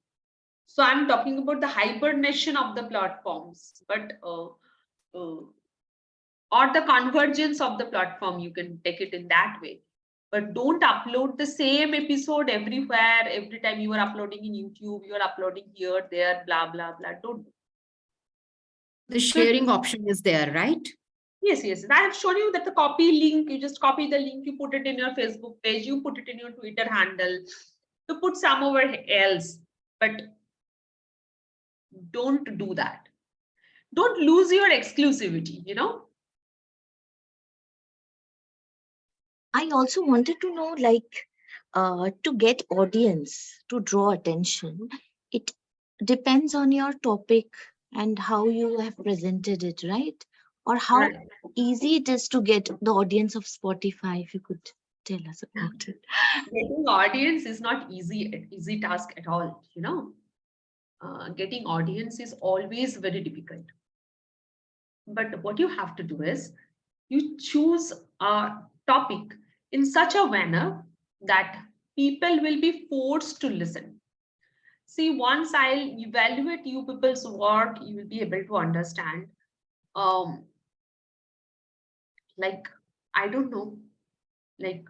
So I'm talking about the hibernation of the platforms, but or the convergence of the platform, you can take it in that way. But don't upload the same episode everywhere. Every time you are uploading in YouTube, you are uploading here, there, blah, blah, blah. Don't. The sharing option is there, right? Yes. I have shown you that the copy link, you just copy the link, you put it in your Facebook page, you put it in your Twitter handle, you put somewhere else. But don't do that. Don't lose your exclusivity, I also wanted to know, like, to get audience, to draw attention, it depends on your topic and how you have presented it, right? Or how Right. easy it is to get the audience of Spotify, if you could tell us about it. Getting audience is not easy task at all, getting audience is always very difficult. But what you have to do is you choose a topic in such a manner that people will be forced to listen. See, once I'll evaluate you people's work, you will be able to understand. Um, like, I don't know, like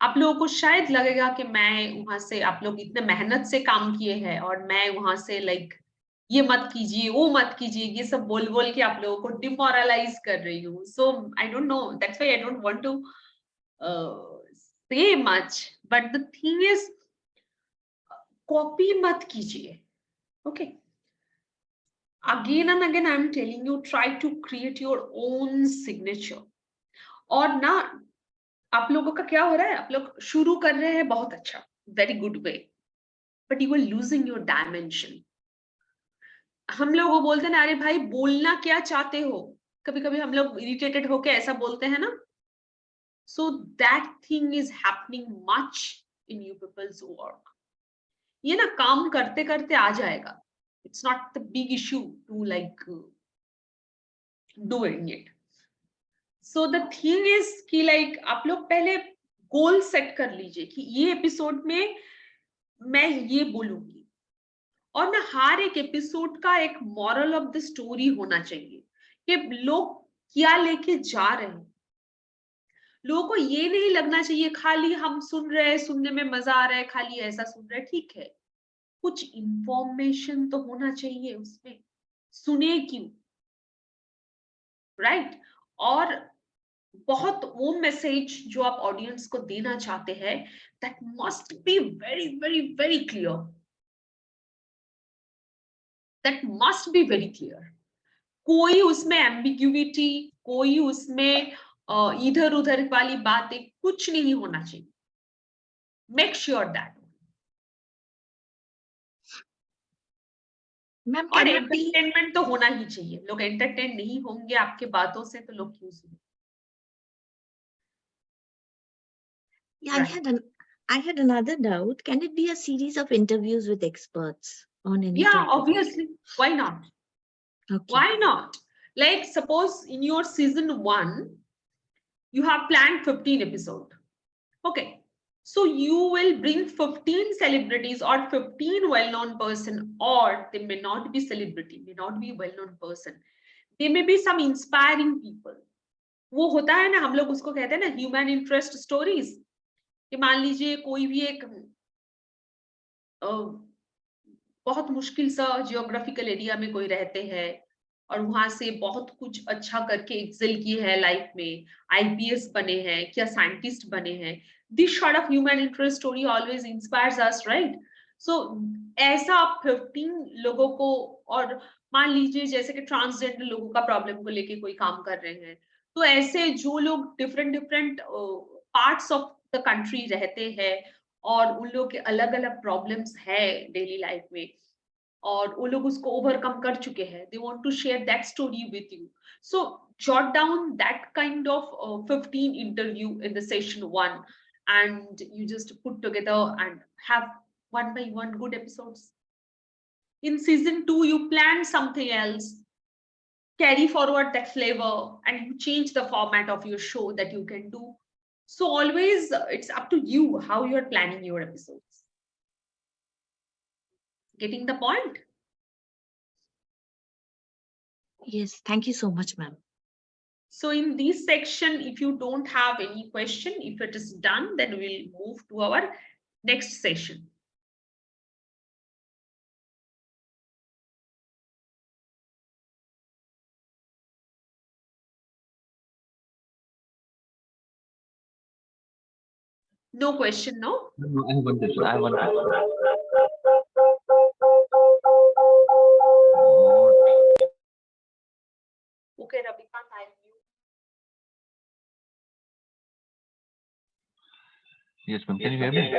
आप लोगों को शायद लगेगा कि मैं वहां से आप लोग इतने मेहनत से काम किए हैं और मैं वहां से लाइक ये मत कीजिए वो मत कीजिए ये सब बोल बोल के आप लोगों को डिमोरलाइज कर रही हूँ so I don't know that's why I don't want to say much but the thing is copy मत कीजिए okay again and again I'm telling you try to create your own signature और ना आप लोगों का क्या हो रहा है आप लोग शुरू कर रहे हैं बहुत अच्छा very good way but you are losing your dimension हम लोग वो बोलते हैं ना अरे भाई बोलना क्या चाहते हो कभी कभी हम लोग इरिटेटेड होके ऐसा बोलते हैं ना so that thing is happening much in you peoples work ये ना काम करते करते आ जाएगा it's not the big issue to like doing it so the thing is कि लाइक आप लोग पहले गोल सेट कर लीजिए कि ये एपिसोड में मैं ये बोलूंगी और ना हर एक एपिसोड का एक मॉरल ऑफ द स्टोरी होना चाहिए कि लोग क्या लेके जा रहे हैं लोगों को ये नहीं लगना चाहिए खाली हम सुन रहे हैं सुनने में मजा आ रहा है खाली ऐसा सुन रहे हैं ठीक है कुछ इंफॉर्मेशन तो होना चाहिए उसमें सुने क्यों राइट और बहुत वो मैसेज जो आप ऑडियंस को देना चाहते हैं that must be very very very clear that must be very clear कोई उसमें एम्बिग्यूटी कोई उसमें इधर उधर वाली बातें कुछ नहीं होना चाहिए मेक श्योर दैट Ma'am, और can it be? एंटरटेनमेंट तो होना ही चाहिए लोग एंटरटेन नहीं होंगे आपके बातों से तो लोग क्यों सुने Yeah, right. I had another doubt. Can it be a series of interviews with experts on any Yeah, topic? obviously. Why not? Okay. Why not? Like, suppose in your season 1, you have planned 15 episodes. Okay. So you will bring 15 celebrities or 15 well-known person, or they may not be celebrity, may not be well-known person. They may be some inspiring people. वो होता है ना हम लोग उसको कहते हैं ना ह्यूमन इंटरेस्ट स्टोरीज कि मान लीजिए कोई भी एक बहुत मुश्किल सा जियोग्राफिकल एरिया में कोई रहते हैं और वहां से बहुत कुछ अच्छा करके एक्सेल किए हैं लाइफ में आईपीएस बने हैं क्या साइंटिस्ट बने हैं this sort of human interest story always inspires us right so ऐसा आप 15 लोगों को और मान लीजिए जैसे कि ट्रांसजेंडर लोगों का प्रॉब्लम को लेके कोई काम कर रहे हैं तो ऐसे जो लोग different different parts of the country रहते हैं और उन लोगों के अलग अलग प्रॉब्लम्स है डेली लाइफ में और वो लोग उसको ओवरकम कर चुके हैं they want to share that story with you so jot down that kind of 15 interview in the session 1 and you just put together and have one by one good episodes in season 2 you plan something else carry forward that flavor and you change the format of your show that you can do so always it's up to you how you're planning your episodes getting the point Yes, thank you so much, ma'am. so in this section if you don't have any question if it is done then we'll move to our next session no question no No, I have one question. I have one question. okay Rabika thank you Yes, ma'am. Can you hear me?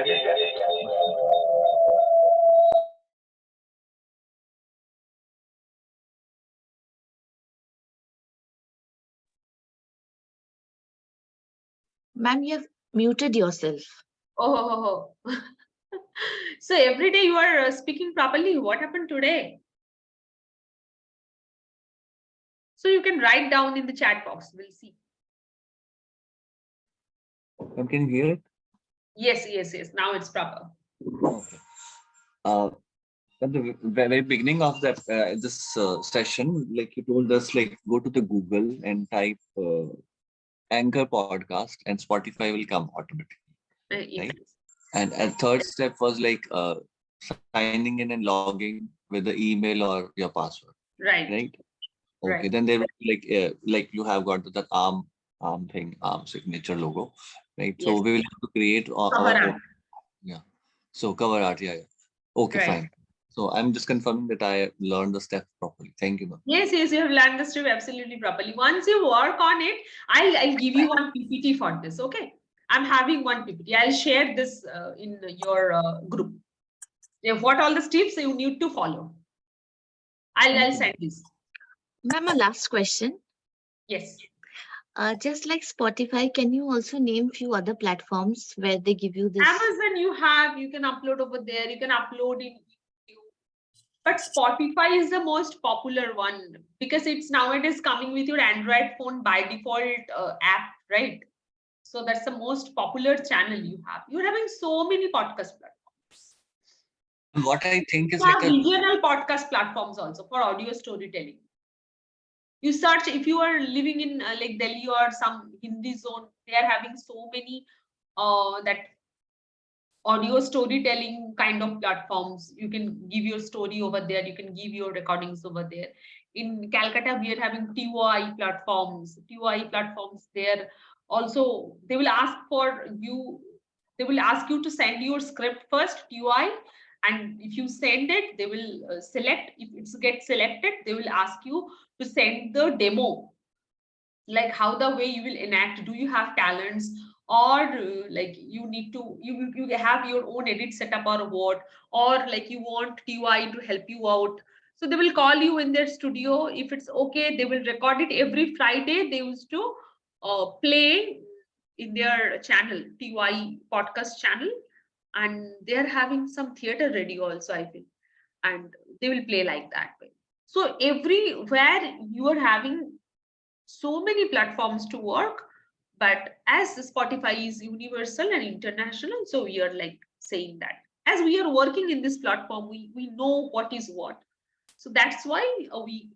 Ma'am, you have muted yourself. Oh, so every day you are speaking properly. What happened today? So you can write down in the chat box. We'll see. Ma'am, can you hear it? Yes, yes, yes. Now it's proper. Okay. At the very beginning of that this session, like you told us, like go to the Google and type Anchor podcast, and Spotify will come automatically, Yes, right? yes. And third step was like signing in and logging with the email or your password, Right, right? Okay, right. then they will like you have got that arm thing, arm signature logo, right? So Yes. we will have to create Cover our art. own, yeah. So cover art, yeah, yeah. Okay, Right. fine. So I'm just confirming that I learned the steps properly. Thank you, ma'am. Yes, yes, you have learned the strip absolutely properly. Once you work on it, I'll give you one PPT for this. Okay. I'm having one PPT. I'll share this in your group. What all the steps you need to follow. I'll Thank you. send this. Ma'am, a last question. Yes. Just like Spotify, can you also name few other platforms where they give you this? Amazon you can upload over there. You can upload in YouTube. But Spotify is the most popular one because it's nowadays coming with your Android phone by default app, right? So that's the most popular channel you have. You're having so many podcast platforms. What I think is You like have regional podcast platforms also for audio storytelling. You search if you are living in like Delhi or some Hindi zone, they are having so many that audio storytelling kind of platforms. You can give your story over there. You can give your recordings over there. In Calcutta, we are having TOI platforms. TOI platforms there. Also, they will ask for you. They will ask you to send your script first, TOI, and if you send it, they will select. If it's get selected, they will ask you to send the demo, like how the way you will enact. Do you have talents, or like you need to you have your own edit setup or what, or like you want TUI to help you out. So they will call you in their studio. If it's okay, they will record it. Every Friday they used to play in their channel, TUI podcast channel, and they are having some theater ready also, I think, and they will play like that way. So everywhere you are having so many platforms to work, but as Spotify is universal and international, so we are like saying that as we are working in this platform, we know what is what. So that's why we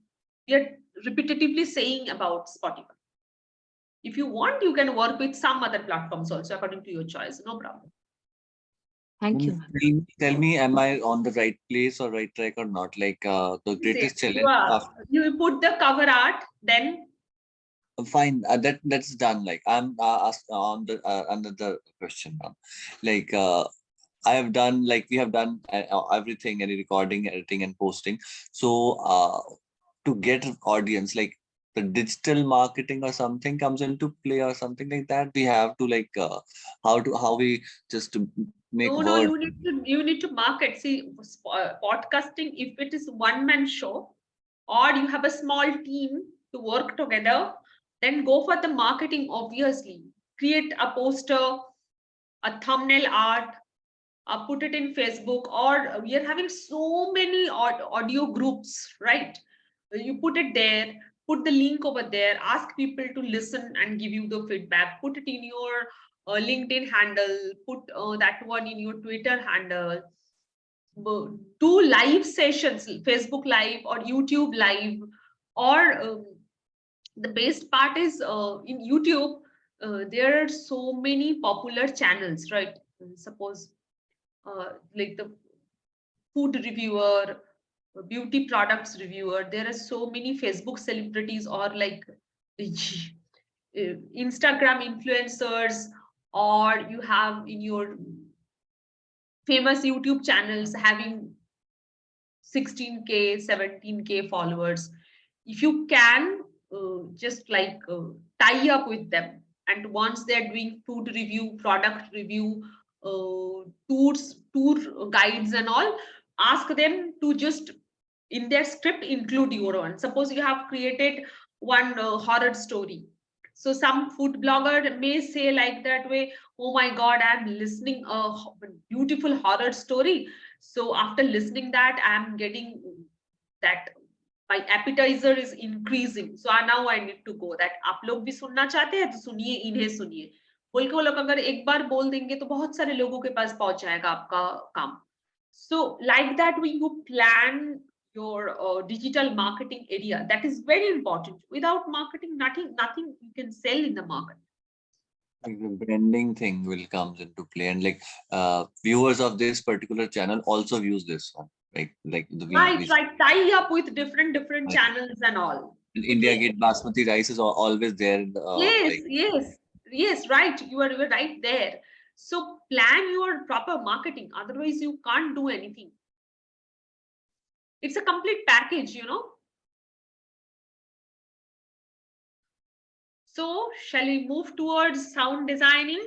are repetitively saying about Spotify. If you want, you can work with some other platforms also according to your choice, no problem. Thank you, ma'am. tell me, am I on the right place or right track or not? Like the greatest You challenge are, after, you put the cover art, then fine, that's done. Like I'm asked on the another question now. Like I have done, like we have done everything, any recording, editing, and posting. So to get an audience, like the digital marketing or something comes into play or something like that. We have to like how we just to make no, word. you need to market. See, podcasting, if it is one man show, or you have a small team to work together, then go for the marketing, obviously. Create a poster, a thumbnail art, put it in Facebook, or we are having so many audio groups, right? You put it there, put the link over there, ask people to listen and give you the feedback, put it in your LinkedIn handle, put that one in your Twitter handle. Do live sessions, Facebook live or YouTube live, or the best part is in YouTube, there are so many popular channels, right? Suppose like the food reviewer, beauty products reviewer. There are so many Facebook celebrities, or like Instagram influencers, or you have in your famous YouTube channels having 16K, 17K followers. If you can just like tie up with them, and once they're doing food review, product review, tour guides and all, ask them to just in their script include your own. Suppose you have created one horror story. So some food blogger may say like that way, oh my God, I'm listening a beautiful horror story. So after listening that, I'm getting that my appetizer is increasing. So now I need to go. That आप लोग भी सुनना चाहते हैं तो सुनिए, इन्हें सुनिए. बोल के वो लोग अगर एक बार बोल देंगे तो बहुत सारे लोगों के पास पहुंच जाएगा आपका काम. So like that, when you plan your digital marketing area, that is very important. Without marketing, nothing you can sell in the market. Like the branding thing will comes into play, and like viewers of this particular channel also use this one, like the Right, tie up with different Right. channels and all. India Okay. Gate basmati rice is always there. Yes, Like yes, right. You are right there. So plan your proper marketing. Otherwise, you can't do anything. It's a complete package, you know. So shall we move towards sound designing?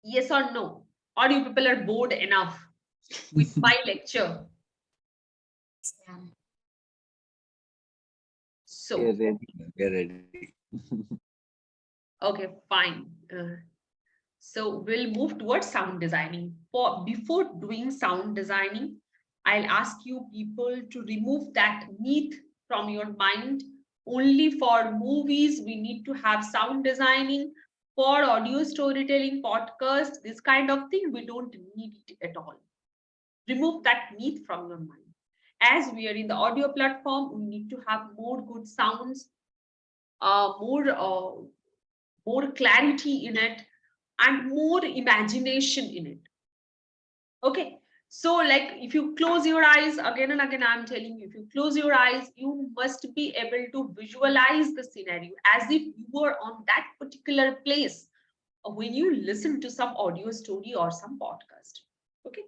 Yes or no? Or you people are bored enough with my lecture? So, we're ready. We're ready. okay, fine. So we'll move towards sound designing. Before doing sound designing, I'll ask you people to remove that myth from your mind. Only for movies, we need to have sound designing. For audio storytelling, podcast, this kind of thing, we don't need it at all. Remove that myth from your mind. As we are in the audio platform, we need to have more good sounds, more clarity in it, and more imagination in it. Okay, so like if you close your eyes again and again, I'm telling you, if you close your eyes, you must be able to visualize the scenario as if you were on that particular place when you listen to some audio story or some podcast. Okay.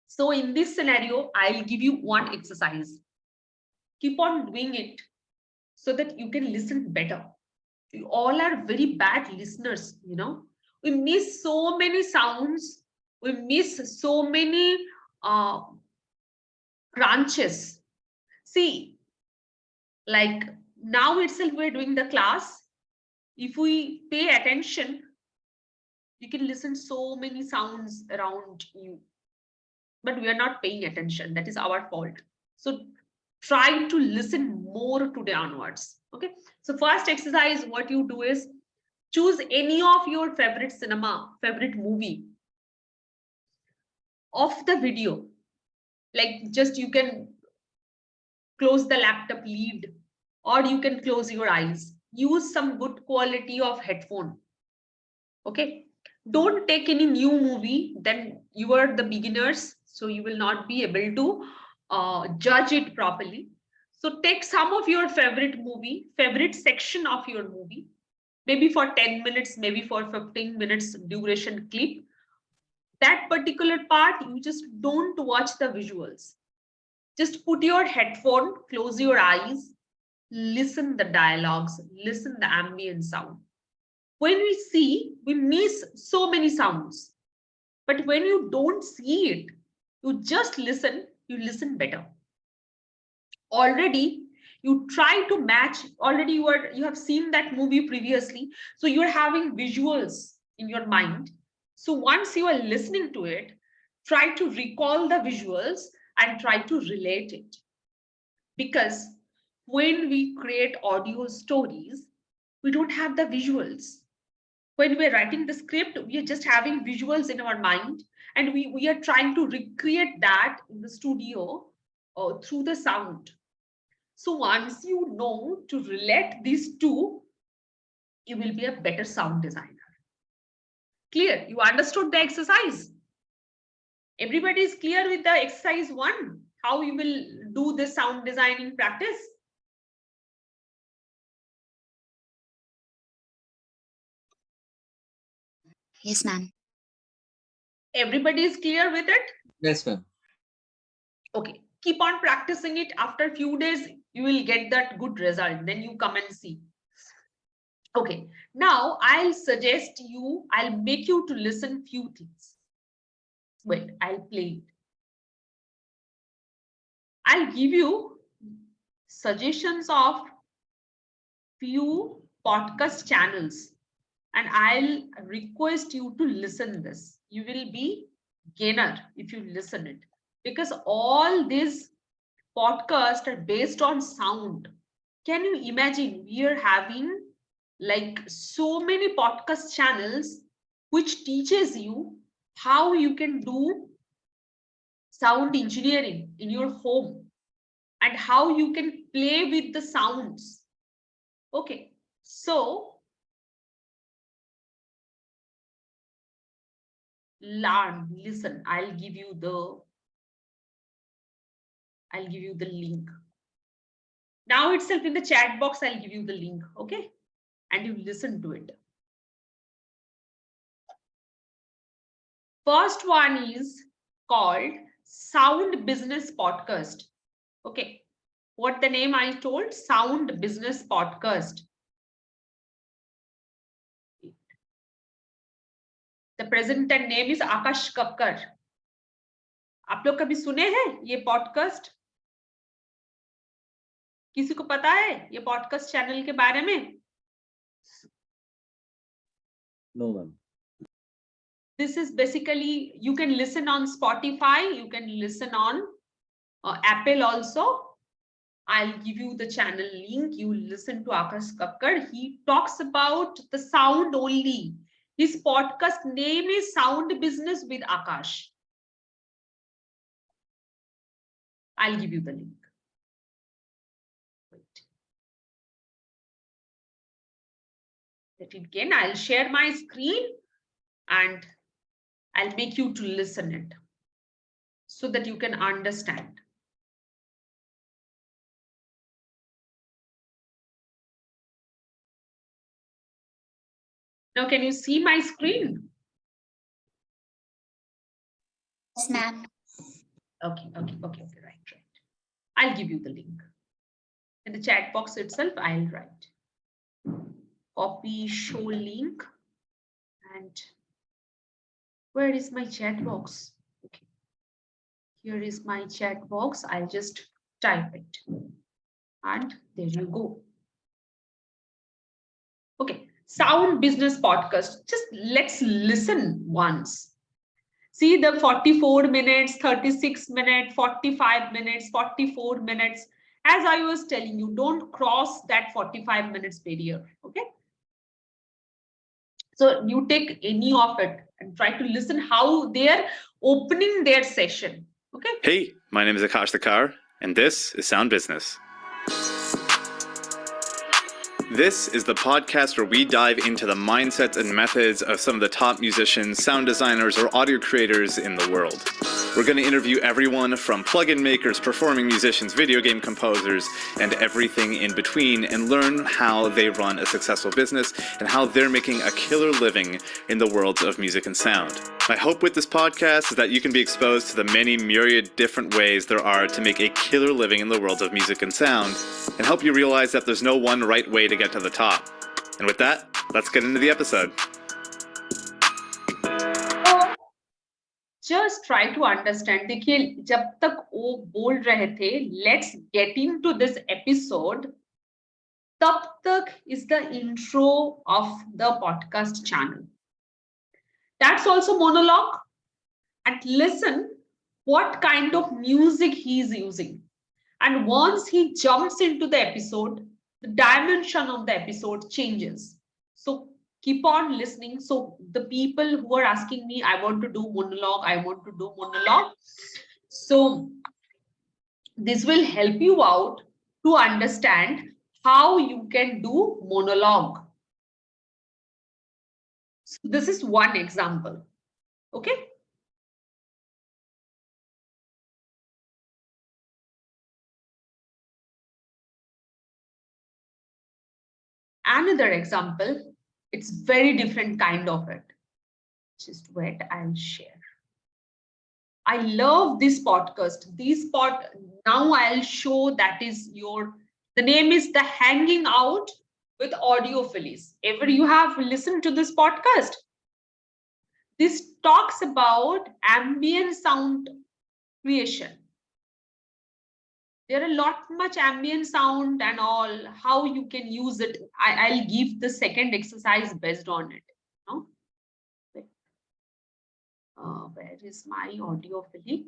So in this scenario, I'll give you one exercise. Keep on doing it so that you can listen better. We all are very bad listeners, you know. We miss so many sounds. We miss so many branches. See, like now itself we're doing the class. If we pay attention, you can listen so many sounds around you. But we are not paying attention. That is our fault. So try to listen more today onwards. Okay. So first exercise, what you do is choose any of your favorite cinema, favorite movie of the video. Like just you can close the laptop lid or you can close your eyes. Use some good quality of headphone. Okay. Don't take any new movie, then you are the beginners, so you will not be able to judge it properly. So take some of your favorite movie, favorite section of your movie, maybe for 10 minutes, maybe for 15 minutes duration clip. That particular part, you just don't watch the visuals. Just put your headphone, close your eyes, listen the dialogues, listen the ambient sound. When we see, we miss so many sounds. But when you don't see it, you just listen, you listen better. Already, you try to match, already you have seen that movie previously. So you're having visuals in your mind. So once you are listening to it, try to recall the visuals and try to relate it. Because when we create audio stories, we don't have the visuals. When we're writing the script, we are just having visuals in our mind and we are trying to recreate that in the studio through the sound. So once you know to relate these two, you will be a better sound designer. Clear? You understood the exercise? Everybody is clear with the exercise 1, how you will do the sound designing practice? Yes, ma'am. Everybody is clear with it? Yes, ma'am. Okay, keep on practicing it. After a few days, You will get that good result. Then you come and see. Okay, now I'll suggest you, I'll make you to listen few things. Wait, I'll play it. I'll give you suggestions of few podcast channels and I'll request you to listen this. You will be gainer if you listen it, because all these podcasts are based on sound. Can you imagine we are having like so many podcast channels which teaches you how you can do sound engineering in your home and how you can play with the sounds. Okay, so listen, I'll give you the link. Now itself in the chat box, I'll give you the link, okay? And you listen to it. First one is called Sound Business Podcast. Okay, what the name I told? Sound Business Podcast. The presenter name is Akash Kakkar. आप लोग कभी सुने हैं ये podcast? किसी को पता है ये पॉडकास्ट चैनल के बारे में? No, ma'am. This is basically, you can listen on Spotify, you can listen on Apple also. I'll give you the channel link. You listen to Akash Kakkar. He talks about the sound only. His podcast name is Sound Business with Akash. I'll give you the link. Wait. Let it again. I'll share my screen and I'll make you to listen it so that you can understand. Now, can you see my screen? Yes, ma'am. Okay, right. I'll give you the link. In the chat box itself, I'll write. Copy, show link. And where is my chat box? Okay. Here is my chat box. I'll just type it. And there you go. Okay. Sound Business Podcast. Just let's listen once. See the 44 minutes, 36 minutes, 45 minutes, 44 minutes. As I was telling you, don't cross that 45 minutes barrier. Okay. So you take any of it and try to listen how they're opening their session. Okay. Hey, my name is Akash Kakkar, and this is Sound Business. This is the podcast where we dive into the mindsets and methods of some of the top musicians, sound designers, or audio creators in the world. We're going to interview everyone from plugin makers, performing musicians, video game composers, and everything in between, and learn how they run a successful business and how they're making a killer living in the worlds of music and sound. My hope with this podcast is that you can be exposed to the many myriad different ways there are to make a killer living in the world of music and sound, and help you realize that there's no one right way to get to the top. And with that, let's get into the episode. Just try to understand. देखिए जब तक वो बोल रहे थे, let's get into this episode, तब तक is the intro of the podcast channel. That's also monologue. And listen what kind of music he is using. And once he jumps into the episode, the dimension of the episode changes. So keep on listening. So the people who are asking me, I want to do monologue. So this will help you out to understand how you can do monologue. So this is one example. Okay. Another example, it's very different kind of it. Just wait, I'll share. I love this podcast. Now I'll show that is your The name is The Hanging Out with Audiophiles. Ever you have listened to this podcast? This talks about ambient sound creation. There are a lot much ambient sound and all, how you can use it. I'll give the second exercise based on it. No? Where is my audiophilic?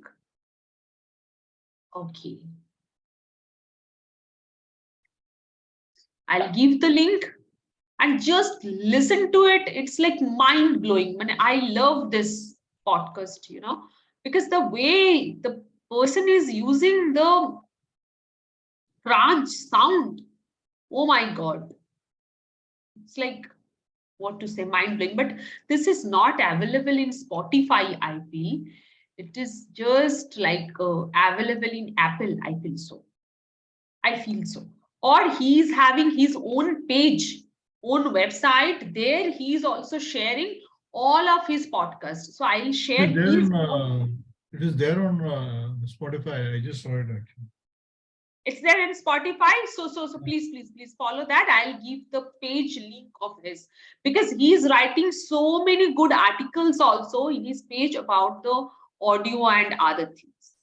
Okay. I'll give the link and just listen to it. It's like mind blowing. I love this podcast, you know, because the way the person is using the crunch sound, oh my God. It's like, what to say, mind blowing. But this is not available in Spotify, I feel. It is just like available in Apple, I feel so. I feel so. Or he's having his own page, own website. There he is also sharing all of his podcasts. So I'll share his. It is there on Spotify. I just saw it actually. It's there in Spotify. So please follow that. I'll give the page link of his, because he's writing so many good articles also in his page about the audio and other things.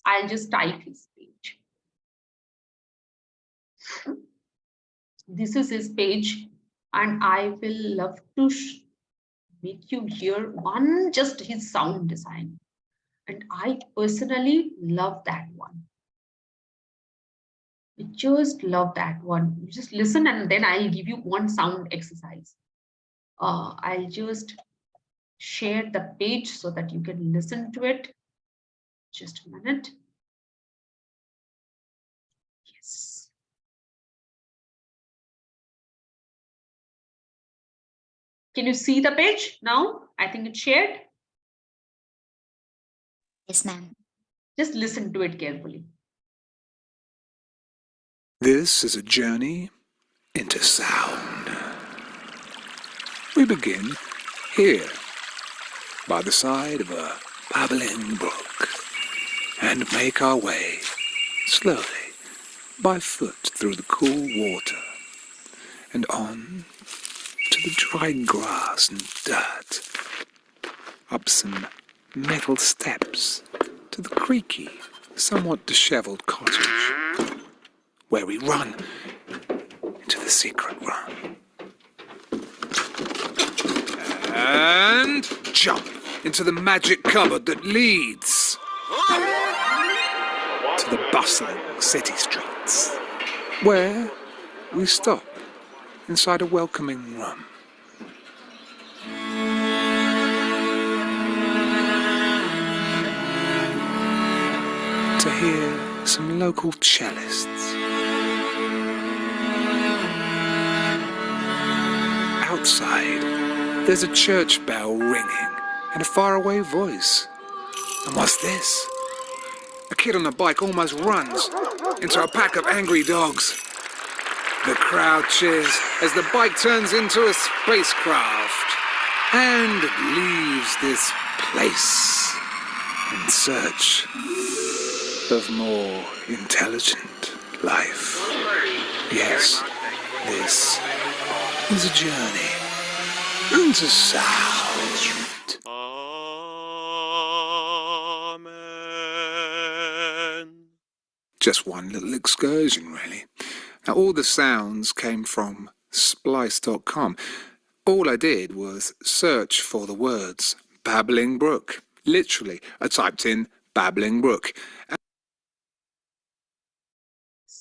I'll just type his page. This is his page, and I will love to make you hear one, just his sound design. And I personally love that one. I just love that one. You just listen and then I'll give you one sound exercise. I'll just share the page so that you can listen to it. Just a minute. Yes. Can you see the page now? I think it's shared. Yes, ma'am. Just listen to it carefully. This is a journey into sound. We begin here, by the side of a babbling brook, and make our way slowly by foot through the cool water and on to the dried grass and dirt, up some metal steps to the creaky, somewhat dishevelled cottage, where we run into the secret room. And jump into the magic cupboard that leads to the bustling city streets, where we stop inside a welcoming room. To hear some local cellists. Outside, there's a church bell ringing and a faraway voice. And what's this? A kid on a bike almost runs into a pack of angry dogs. The crowd cheers as the bike turns into a spacecraft and leaves this place in search of more intelligent life. Yes, this is a journey into sound. Amen. Just one little excursion, really. Now, all the sounds came from splice.com. All I did was search for the words Babbling Brook. Literally, I typed in Babbling Brook.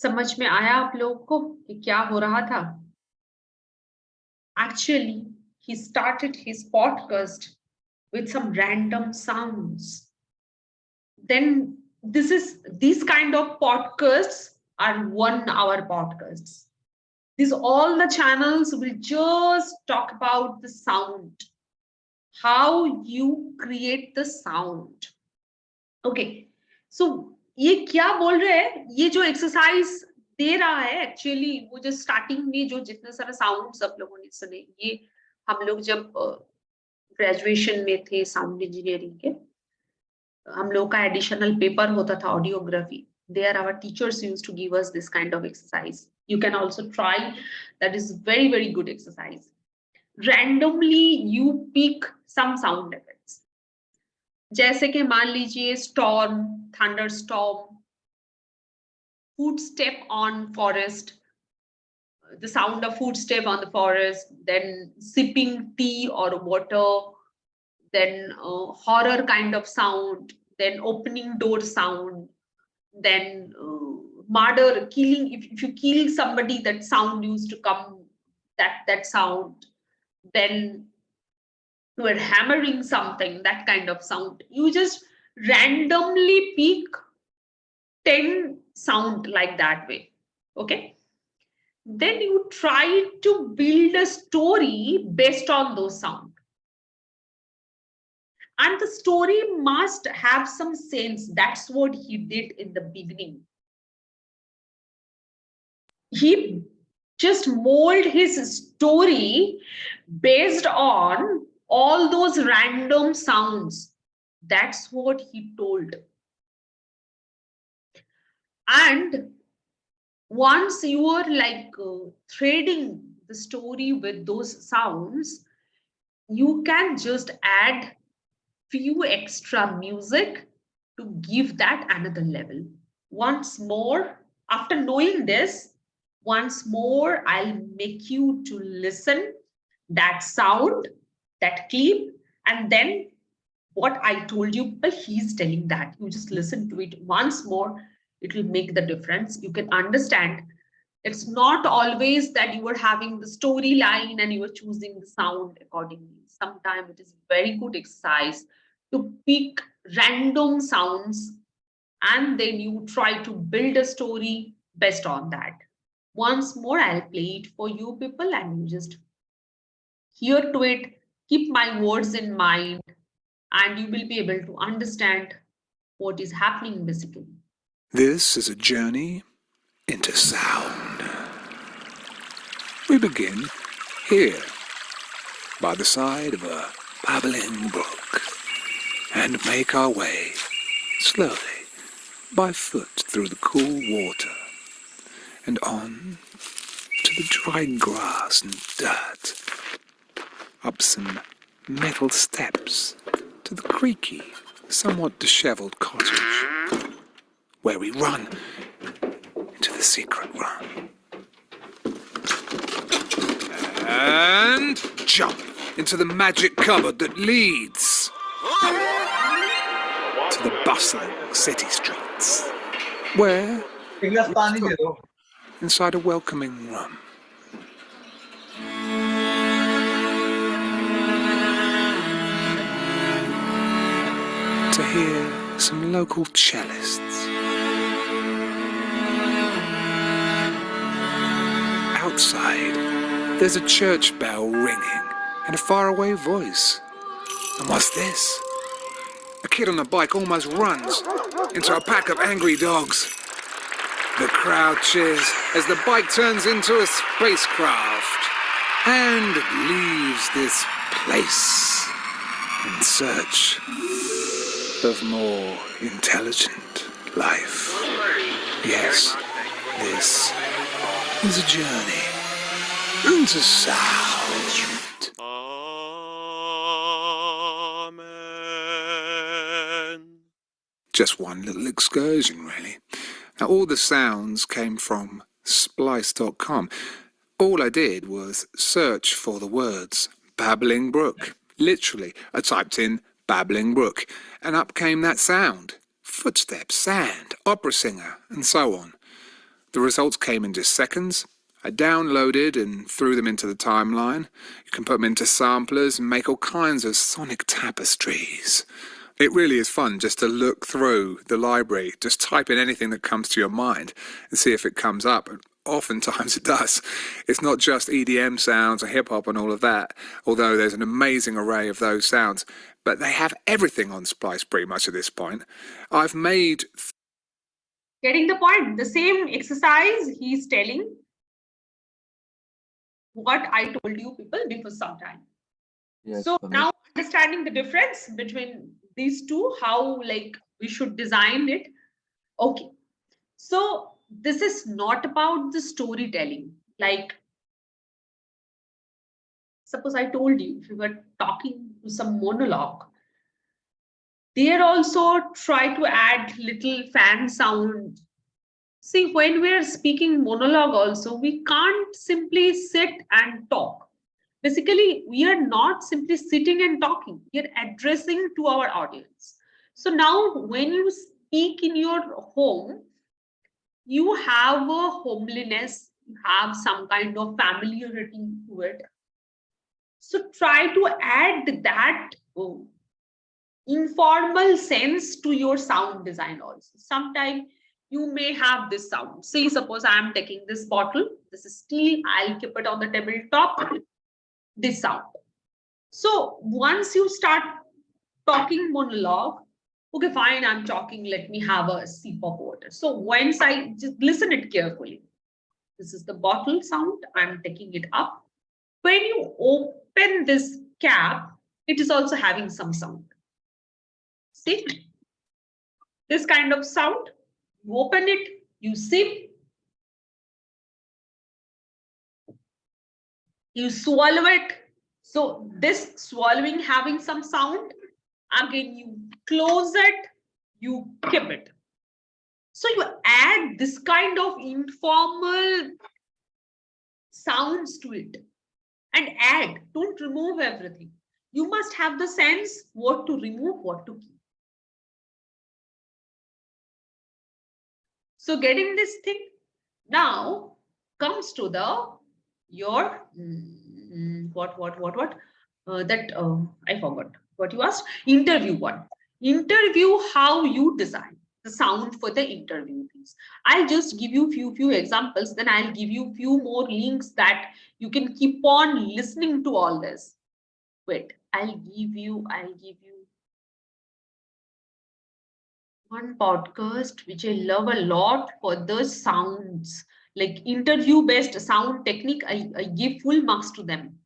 समझ में आया आप लोग को कि क्या हो रहा था? Actually, he started his podcast with some random sounds. Then these kind of podcasts are 1 hour podcasts. All the channels will just talk about the sound, how you create the sound. Okay, so ये क्या बोल रहे हैं? ये जो exercise दे रहा है actually, वो जो स्टार्टिंग में जो जितने सारे साउंड्स आप लोगों ने सुने, ये हम लोग जब ग्रेजुएशन में थे साउंड इंजीनियरिंग के, हम लोग का एडिशनल पेपर होता था audiography, There our teachers used to give us this kind of exercise. You can also try. That is very, very good exercise. Randomly you pick some sound effects. जैसे कि मान लीजिए storm, thunderstorm, footstep on forest, the sound of footstep on the forest, then sipping tea or water, then horror kind of sound, then opening door sound, then murder, killing. If you kill somebody, that sound used to come, that sound. Then you are hammering something, that kind of sound. You just randomly pick 10 sound like that way. Okay. Then you try to build a story based on those sound. And the story must have some sense. That's what he did in the beginning. He just mold his story based on all those random sounds. That's what he told. And once you are like threading the story with those sounds, you can just add few extra music to give that another level. Once more, after knowing this, once more, I'll make you to listen that sound, that clip, and then what I told you, but he's telling that. You just listen to it once more. It will make the difference. You can understand. It's not always that you are having the storyline and you are choosing the sound accordingly. Sometimes it is very good exercise to pick random sounds and then you try to build a story based on that. Once more, I'll play it for you people and you just hear to it, keep my words in mind, and you will be able to understand what is happening basically. This is a journey into sound. We begin here, by the side of a babbling brook, and make our way slowly by foot through the cool water and on to the dry grass and dirt, up some metal steps to the creaky, somewhat dishevelled cottage, where we run into the secret run. And jump into the magic cupboard that leads to the bustling city streets, where inside a welcoming room, to hear some local cellists. Outside, there's a church bell ringing and a faraway voice. And what's this? A kid on a bike almost runs into a pack of angry dogs. The crowd cheers as the bike turns into a spacecraft and leaves this place in search of more intelligent life. Yes, this is a journey into sound. Amen. Just one little excursion, really. Now, all the sounds came from splice.com. All I did was search for the words babbling brook. Literally, I typed in babbling brook, and up came that sound. Footsteps, sand, opera singer, and so on. The results came in just seconds. I downloaded and threw them into the timeline. You can put them into samplers and make all kinds of sonic tapestries. It really is fun just to look through the library, just type in anything that comes to your mind and see if it comes up. And oftentimes it does. It's not just EDM sounds or hip-hop and all of that, although there's an amazing array of those sounds. But they have everything on Splice pretty much at this point. I've made... Getting the point? The same exercise he's telling what I told you people before some time. Yes, So Pamela. now understanding the difference between these two, how like we should design it. Okay. So this is not about the storytelling. Like, suppose I told you, if you were talking to some monologue, there also try to add little fan sound. See, when we are speaking monologue also, we can't simply sit and talk. Basically, we are not simply sitting and talking. We are addressing to our audience. So now when you speak in your home, you have a homeliness, you have some kind of familiarity to it. So try to add that informal sense to your sound design also. Sometimes you may have this sound. Say, suppose I am taking this bottle, this is steel, I'll keep it on the tabletop, this sound. So once you start talking monologue, okay, fine, I'm talking, let me have a sip of water. So once I just listen it carefully, this is the bottle sound, I'm taking it up. When you open this cap, it is also having some sound. See, this kind of sound, you open it, you sip, you swallow it. So this swallowing having some sound, again you close it, you keep it. So you add this kind of informal sounds to it and add, don't remove everything. You must have the sense what to remove, what to keep. So getting this thing now comes to the your I forgot what you asked. Interview one. Interview how you design the sound for the interview piece. I'll just give you few examples, then I'll give you few more links that you can keep on listening to all this. Wait, I'll give you one podcast which I love a lot for the sounds, like interview based sound technique. I give full marks to them.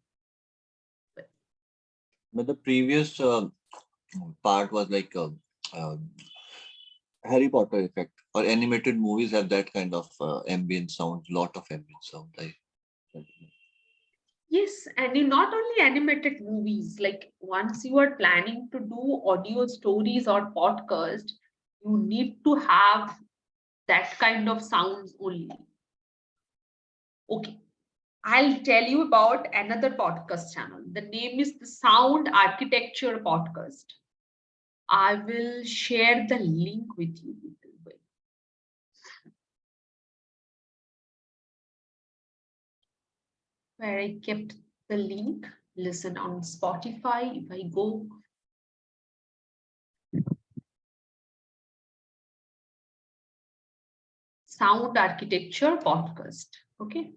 But the previous part was like Harry Potter effect, or animated movies have that kind of ambient sound, lot of ambient sound. Yes, and in not only animated movies, like once you are planning to do audio stories or podcast, you need to have that kind of sounds only. Okay, I'll tell you about another podcast channel. The name is the Sound Architecture Podcast. I will share the link with you. Where I kept the link. Listen on Spotify. If I go Sound Architecture Podcast. Okay.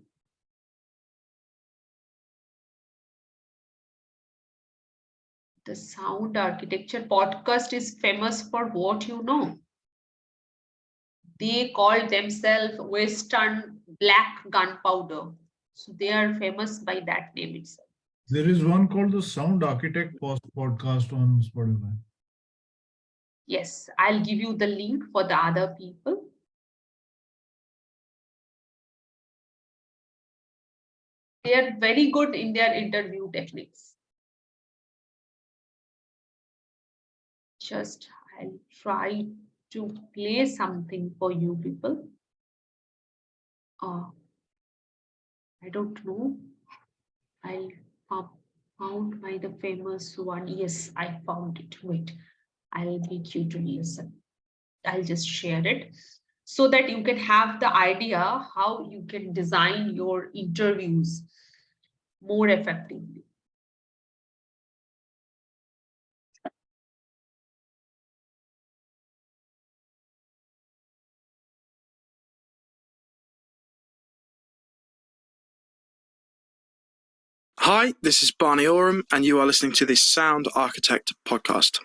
The Sound Architecture Podcast is famous for what you know. They call themselves Western Black Gunpowder. So they are famous by that name itself. There is one called the Sound Architect podcast on Spotify. Yes, I'll give you the link for the other people. They are very good in their interview techniques. Just I'll try to play something for you people. I don't know. I'll found by the famous one. Yes, I found it. Wait, I'll make you to listen. I'll just share it so that you can have the idea how you can design your interviews more effectively. Hi, this is Barney Oram, and you are listening to the Sound Architect podcast.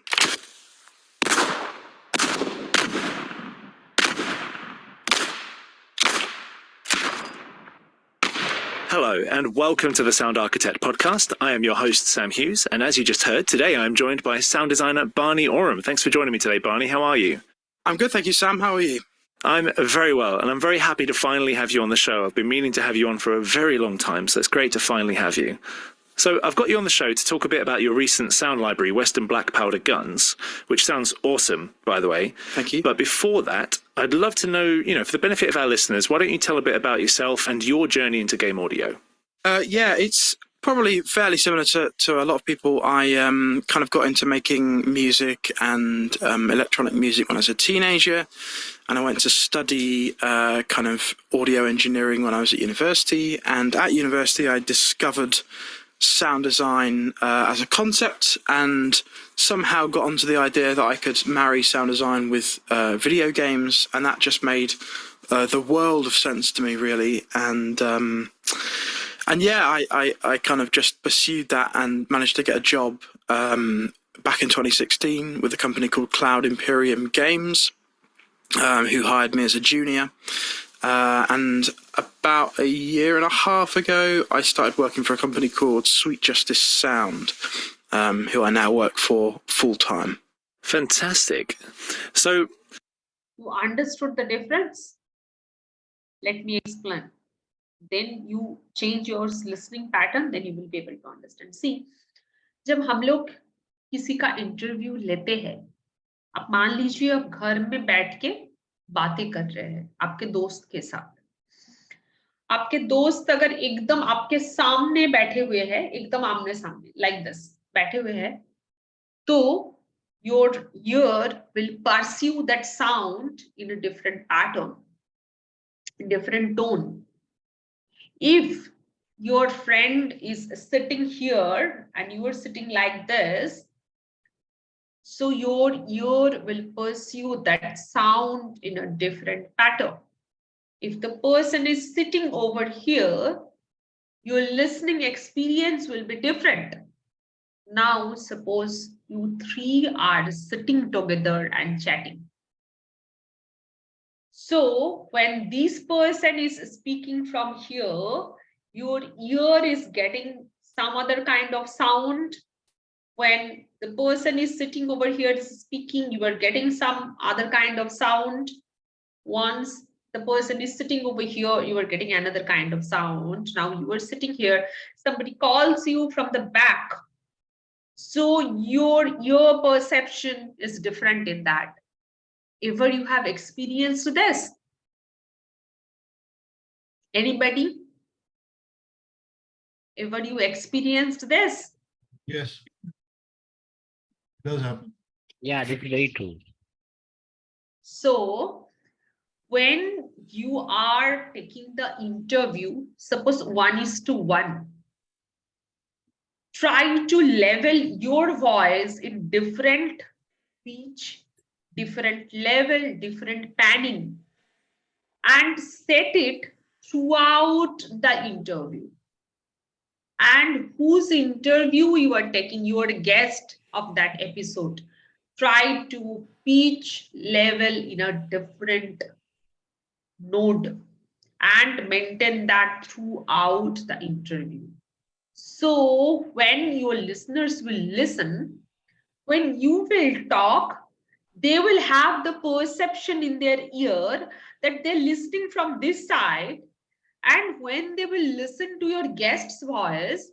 Hello, and welcome to the Sound Architect podcast. I am your host, Sam Hughes, and as you just heard, today I am joined by sound designer Barney Oram. Thanks for joining me today, Barney. How are you? I'm good, thank you, Sam. How are you? I'm very well, and I'm very happy to finally have you on the show. I've been meaning to have you on for a very long time, so it's great to finally have you. So I've got you on the show to talk a bit about your recent sound library, Western Black Powder Guns, which sounds awesome, by the way. Thank you. But before that, I'd love to know, for the benefit of our listeners, why don't you tell a bit about yourself and your journey into game audio? Yeah, it's probably fairly similar to a lot of people. I kind of got into making music and electronic music when I was a teenager, and I went to study kind of audio engineering when I was at university. And at university, I discovered sound design as a concept, and somehow got onto the idea that I could marry sound design with video games, and that just made the world of sense to me, really. And yeah, I kind of just pursued that and managed to get a job back in 2016 with a company called Cloud Imperium Games, who hired me as a junior. And about a year and a half ago, I started working for a company called Sweet Justice Sound, who I now work for full time. Fantastic. So You understood the difference? Let me explain. Then you change your listening pattern, then you will be able to understand. See, जब हम लोग किसी का interview लेते हैं, आप मान लीजिए आप घर में बैठ के बातें कर रहे हैं आपके दोस्त के साथ. आपके दोस्त अगर एकदम आपके सामने बैठे हुए हैं, एकदम आमने सामने like this बैठे हुए हैं, तो your ear will perceive that sound in a different pattern, different tone. If your friend is sitting here and you are sitting like this, so your ear will perceive that sound in a different pattern. If the person is sitting over here, your listening experience will be different. Now, suppose you three are sitting together and chatting. So when this person is speaking from here, your ear is getting some other kind of sound. When the person is sitting over here is speaking, you are getting some other kind of sound. Once the person is sitting over here, you are getting another kind of sound. Now you are sitting here, somebody calls you from the back. So your ear perception is different in that. Ever you have experienced this? Anybody? Ever you experienced this? Yes. It does happen. Yeah, this is very true. So when you are taking the interview, suppose 1:1, try to level your voice in different pitch, different level, different panning, and set it throughout the interview. And whose interview you are taking, you are a guest of that episode. Try to pitch level in a different node and maintain that throughout the interview. So when your listeners will listen, when you will talk, they will have the perception in their ear that they're listening from this side. And when they will listen to your guest's voice,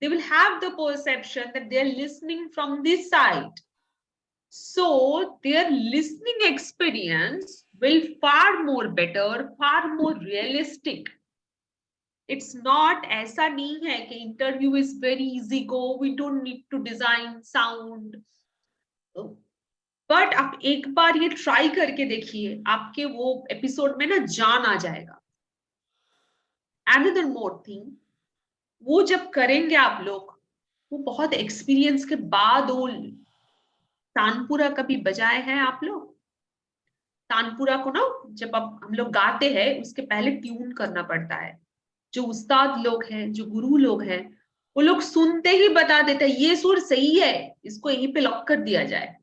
they will have the perception that they're listening from this side. So their listening experience will far more better, far more realistic. It's not ऐसा नहीं है कि interview is very easy go, we don't need to design sound. But आप एक बार ये try करके देखिए, आपके वो episode में ना जान आ जाएगा. Another more thing, वो जब करेंगे आप लोग, वो बहुत एक्सपीरियंस के बाद वो तानपुरा कभी बजाए हैं आप लोग? तानपुरा को ना जब हम लोग गाते हैं उसके पहले ट्यून करना पड़ता है. जो उस्ताद लोग हैं, जो गुरु लोग हैं, वो लोग सुनते ही बता देते हैं ये सुर सही है, इसको यहीं पे लॉक कर दिया जाए.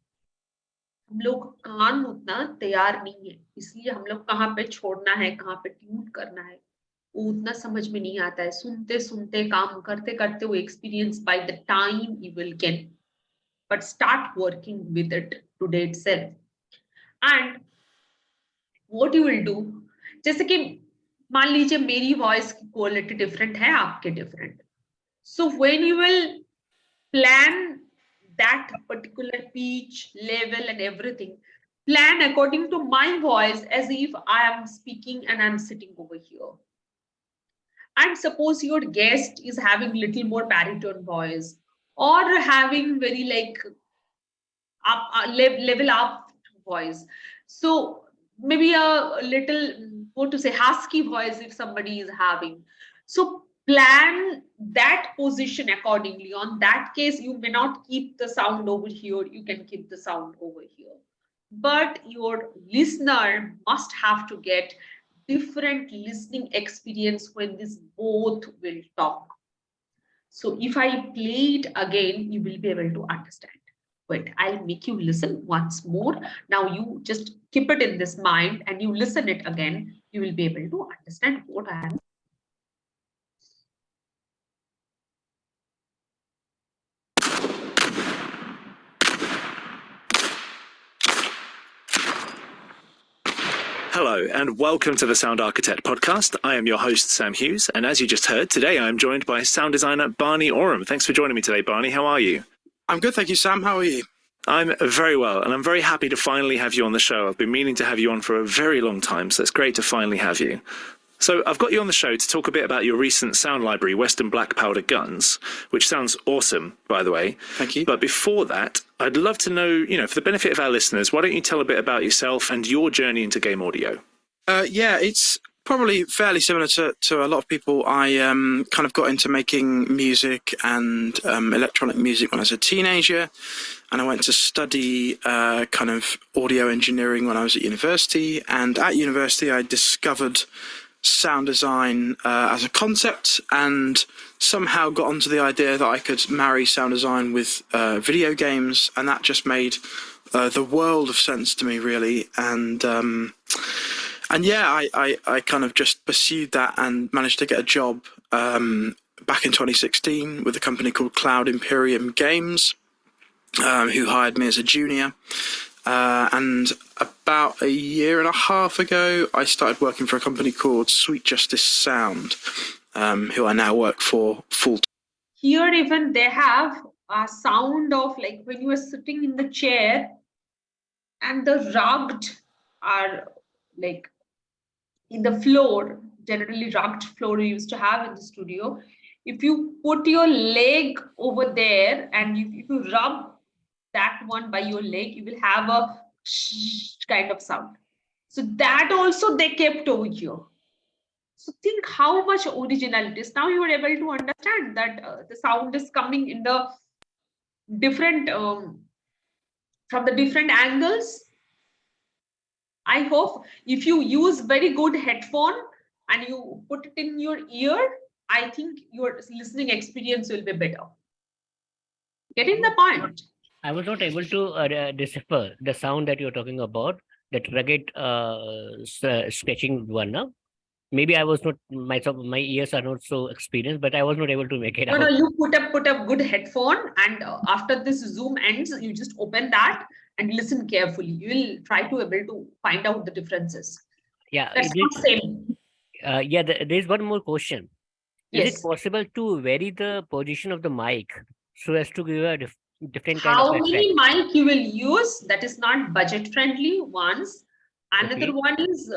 हम लोग कान उतना तैयार नहीं है, इसलिए हम लोग कहाँ पे छोड़ना है, कहाँ पे ट्यून करना है, वो उतना समझ में नहीं आता है. सुनते सुनते काम करते करते वो experience by the time you will get. But start working with it today itself. And what you will do, जैसे कि मान लीजिए मेरी वॉइस की क्वालिटी डिफरेंट है, आपके different, so when you will plan that particular pitch level and everything, plan according to my voice as if I am speaking and I'm sitting over here. And suppose your guest is having little more baritone voice or having very like up level up voice, so maybe a little, what to say, husky voice if somebody is having, so plan that position accordingly. On that case, you may not keep the sound over here, you can keep the sound over here, but your listener must have to get different listening experience when this both will talk. So if I play it again, you will be able to understand. Wait, I'll make you listen once more. Now you just keep it in this mind and you listen it again. You will be able to understand what I am. Hello, and welcome to the Sound Architect podcast. I am your host, Sam Hughes, and as you just heard, today I am joined by sound designer Barney Oram. Thanks for joining me today, Barney. How are you? I'm good, thank you, Sam. How are you? I'm very well, and I'm very happy to finally have you on the show. I've been meaning to have you on for a very long time, so it's great to finally have you. So I've got you on the show to talk a bit about your recent sound library, Western Black Powder Guns, which sounds awesome, by the way. Thank you. But before that, I'd love to know, for the benefit of our listeners, why don't you tell a bit about yourself and your journey into game audio? Yeah, it's probably fairly similar to a lot of people. I kind of got into making music and electronic music when I was a teenager, and I went to study kind of audio engineering when I was at university. And at university, I discovered sound design as a concept, and somehow got onto the idea that I could marry sound design with video games, and that just made the world of sense to me, really. And yeah, I kind of just pursued that and managed to get a job back in 2016 with a company called Cloud Imperium Games, who hired me as a junior. And about a year and a half ago, I started working for a company called Sweet Justice Sound, who I now work for full time. Here even they have a sound of like when you are sitting in the chair and the rugged are like in the floor, generally rugged floor you used to have in the studio. If you put your leg over there and if you rub that one by your leg, you will have a kind of sound. So that also they kept over here. So think how much originality is. Now you are able to understand that the sound is coming in the different, from the different angles. I hope if you use very good headphone and you put it in your ear, I think your listening experience will be better. Getting the point? I was not able to decipher the sound that you're talking about, that rugged sketching one. No? Maybe I was not, my ears are not so experienced, but I was not able to make it out. No, you put a good headphone, and after this Zoom ends, you just open that and listen carefully. You will try to able to find out the differences. Yeah, That's not same. Yeah, there's one more question. Is Yes. it possible to vary the position of the mic so as to give a different kind How of many effect? mic you will use? That is not budget friendly ones. Another Okay. one is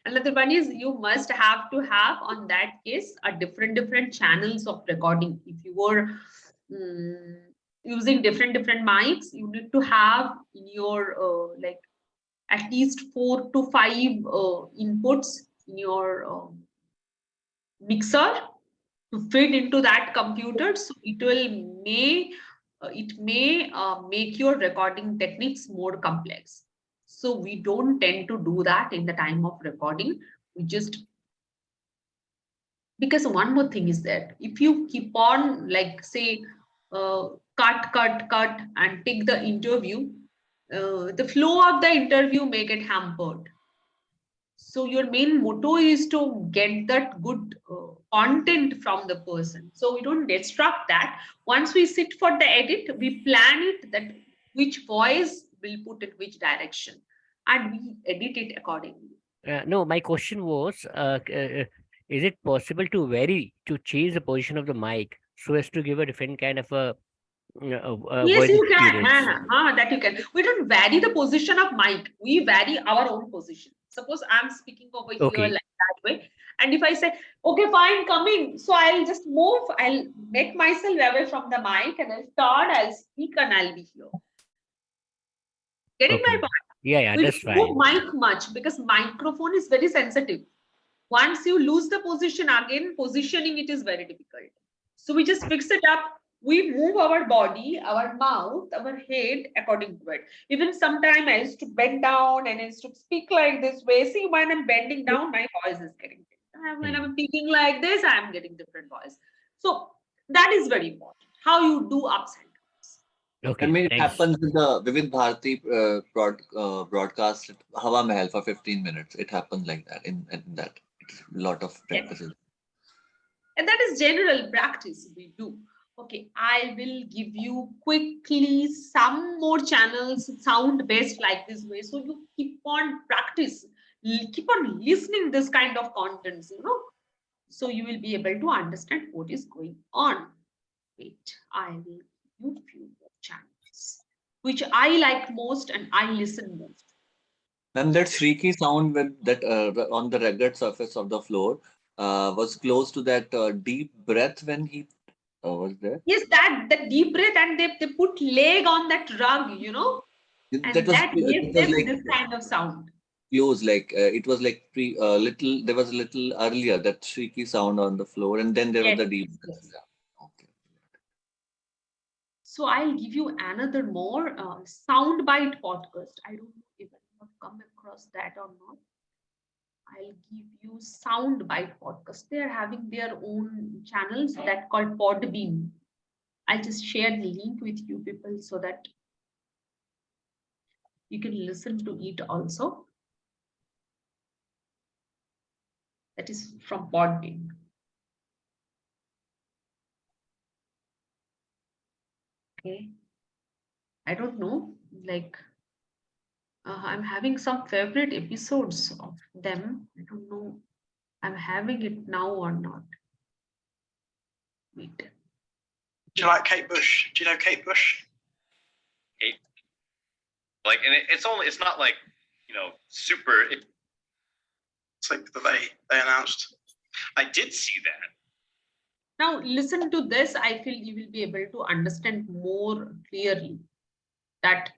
another one is you must have to have on that case a different channels of recording. If you were using different mics, you need to have in your like at least 4 to 5 inputs in your mixer to fit into that computer, so it may make your recording techniques more complex. So we don't tend to do that in the time of recording. We just, because one more thing is that if you keep on like say cut and take the interview, the flow of the interview may get hampered. So your main motto is to get that good content from the person. So we don't destruct that. Once we sit for the edit, we plan it that which voice will put in which direction. and we edit it accordingly. No, my question was, is it possible to change the position of the mic so as to give a different kind of a Yes, voice you can. experience? That you can. We don't vary the position of mic. We vary our own position. Suppose I'm speaking over here Okay. like that way. And if I say, okay, fine, come in. So I'll just move. I'll make myself away from the mic and I'll start, I'll speak and I'll be here. Getting my Okay. point? Yeah, We that's don't move fine. mic much because microphone is very sensitive. Once you lose the position again, positioning it is very difficult. So we just fix it up. We move our body, our mouth, our head according to it. Even sometimes I used to bend down and I used to speak like this way. See, when I'm bending down, my voice is getting different. When I'm speaking like this, I'm getting different voice. So that is very important. How you do ups and downs. Okay, I mean, it thanks. happens with the Vivid Bharati broadcast at Hawa Mahal for 15 minutes. It happens like that in that. It's a lot of practices. And that is general practice we do. Okay, I will give you quickly some more channels sound based like this way. So you keep on practice, keep on listening this kind of contents, so you will be able to understand what is going on. Wait, I will give you few more channels, which I like most and I listen most. And that shrieky sound with that on the rugged surface of the floor was close to that deep breath when he was there. Yes, that deep breath and they put leg on that rug, and that gave them like this kind of sound. close, like it was like little. There was a little earlier that shrieky sound on the floor, and then there was the deep breath. Yes. So I'll give you another more soundbite podcast. I don't know if I've come across that or not. I'll give you soundbite podcast. They are having their own channels that called Podbean. I'll just share the link with you people so that you can listen to it also. That is from Podbean. Okay. I don't know, like I'm having some favorite episodes of them. I don't know I'm having it now or not. Wait. Do you like Kate Bush? Do you know Kate Bush? Kate. Like, and it's not like, super. It's like they announced. I did see that. Now listen to this. I feel you will be able to understand more clearly that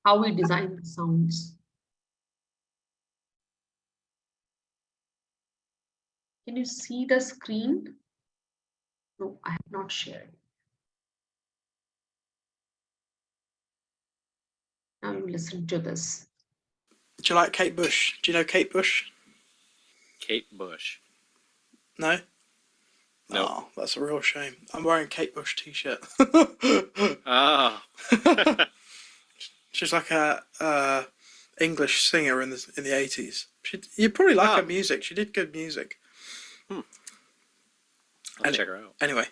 how we design the sounds. Can you see the screen? No, I have not shared. Now you listen to this. Do you like Kate Bush? Do you know Kate Bush? Kate Bush. No? No. Oh, that's a real shame. I'm wearing a Kate Bush t-shirt. Oh. She's like a English singer in the 80s. You probably like her music. She did good music. I'll check her out. Anyway.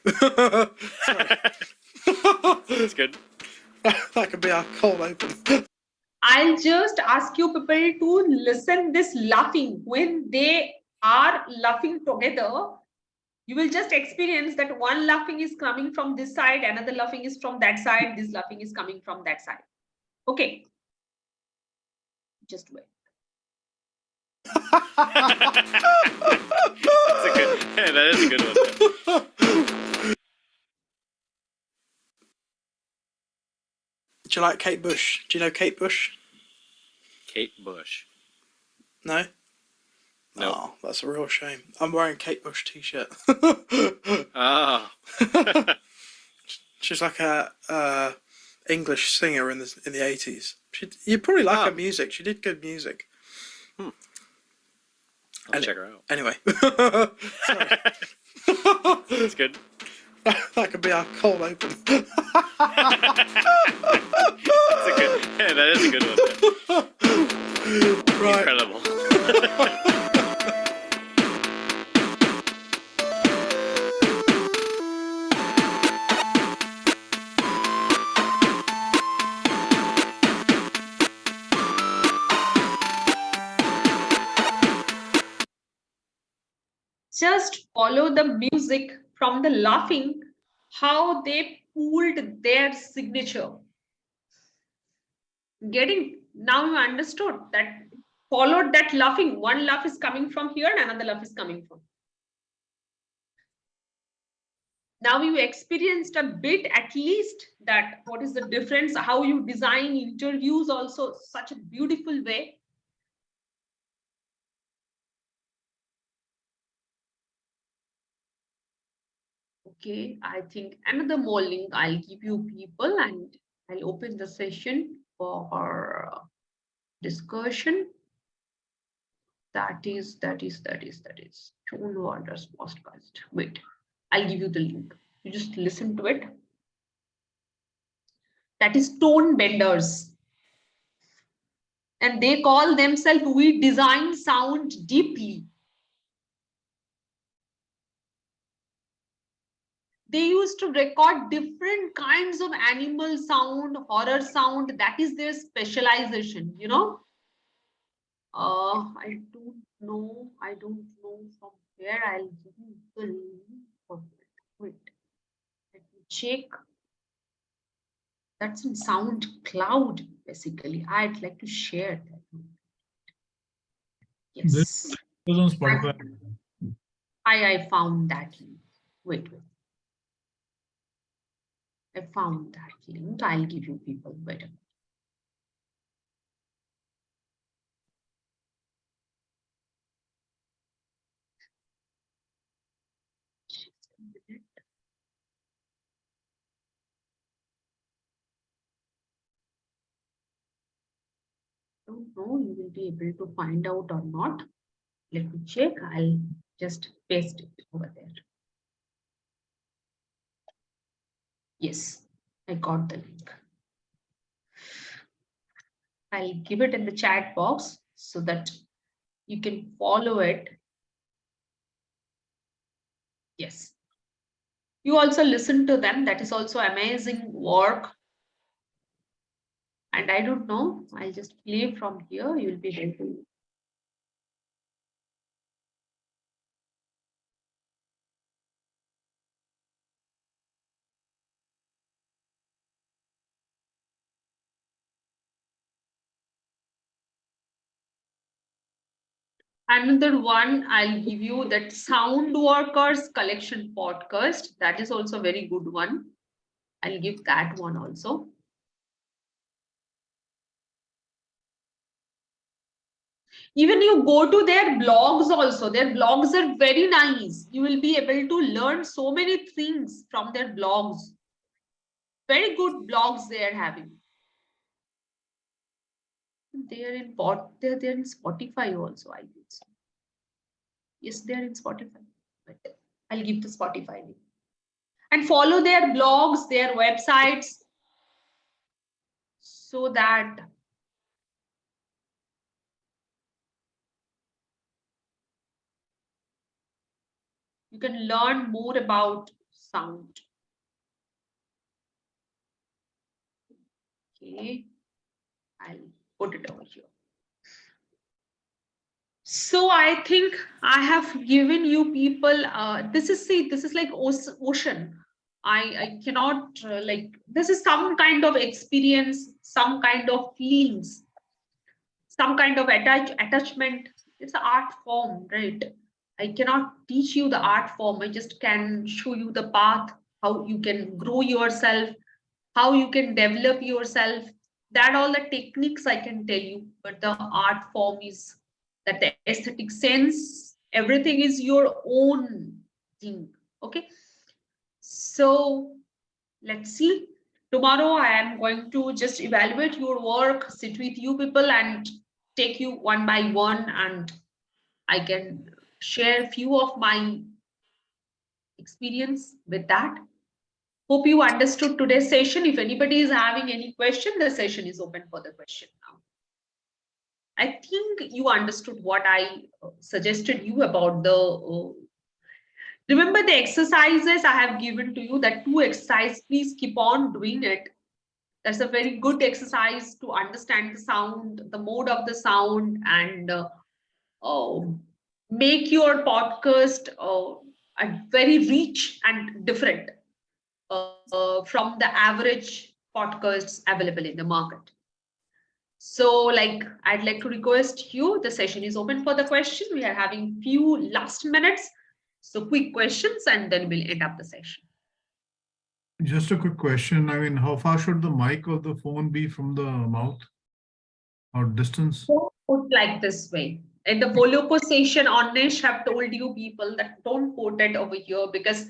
That's good. That could be our cold open. I'll just ask you people to listen this laughing. When they are laughing together, you will just experience that one laughing is coming from this side, another laughing is from that side, this laughing is coming from that side. Okay. Just wait. That is a good one. Do you like Kate Bush? Do you know Kate Bush? Kate Bush. No? No. Oh, that's a real shame. I'm wearing a Kate Bush t-shirt. Oh. She's like a English singer in the 80s. You probably like her music. She did good music. I'll check her out. Anyway. That's good. That could be our cold open. That's a good. That is a good one. Right. Incredible. just follow the music from the laughing, how they pulled their signature. Getting, now you understood that, followed that laughing. One laugh is coming from here and another laugh is coming from. Now you experienced a bit at least that what is the difference, how you design interviews also such a beautiful way. Okay, I think another more link I'll give you people, and I'll open the session for our discussion. That is Tone Wonders podcast. Wait, I'll give you the link. You just listen to it. That is Tone Benders. And they call themselves We Design Sound Deeply. They used to record different kinds of animal sound, horror sound. That is their specialization, you know. I don't know from where I'll give you the link. Wait, let me check. That's in SoundCloud, basically. I'd like to share that. Yes. This was on Spotify. I found that link. Wait. I found that link. I'll give you people. Wait a minute. Don't know you will be able to find out or not. Let me check. I'll just paste it over there. Yes, I got the link. I'll give it in the chat box so that you can follow it. Yes. You also listen to them. That is also amazing work. And I don't know, I'll just play from here. You'll be able to. Another one I'll give you, that Sound Workers Collection podcast. That is also a very good one. I'll give that one also. Even you go to their blogs also. Their blogs are very nice. You will be able to learn so many things from their blogs. Very good blogs they are having. They're in Spotify also, I think so. Yes, they're in Spotify. But I'll give the Spotify link. And follow their blogs, their websites, so that you can learn more about sound. Okay, I'll put it over here. So I think I have given you people, this is like ocean. I cannot this is some kind of experience, some kind of feelings, some kind of attachment. It's an art form, right? I cannot teach you the art form. I just can show you the path, how you can grow yourself, how you can develop yourself. That all the techniques I can tell you, but the art form is that the aesthetic sense, everything is your own thing. Okay. So let's see. Tomorrow I am going to just evaluate your work, sit with you people and take you one by one, and I can share few of my experience with that. Hope you understood today's session. If anybody is having any question, the session is open for the question now. I think you understood what I suggested you about the remember the exercises I have given to you, that 2 exercise, please keep on doing it. That's a very good exercise to understand the sound, the mode of the sound, and make your podcast a very rich and different from the average podcasts available in the market. So like, I'd like to request you, the session is open for the question. We are having few last minutes. So quick questions and then we'll end up the session. Just a quick question. I mean, how far should the mic of the phone be from the mouth or distance? Don't put like this way. In the Voloco session, Anish have told you people that don't put it over here because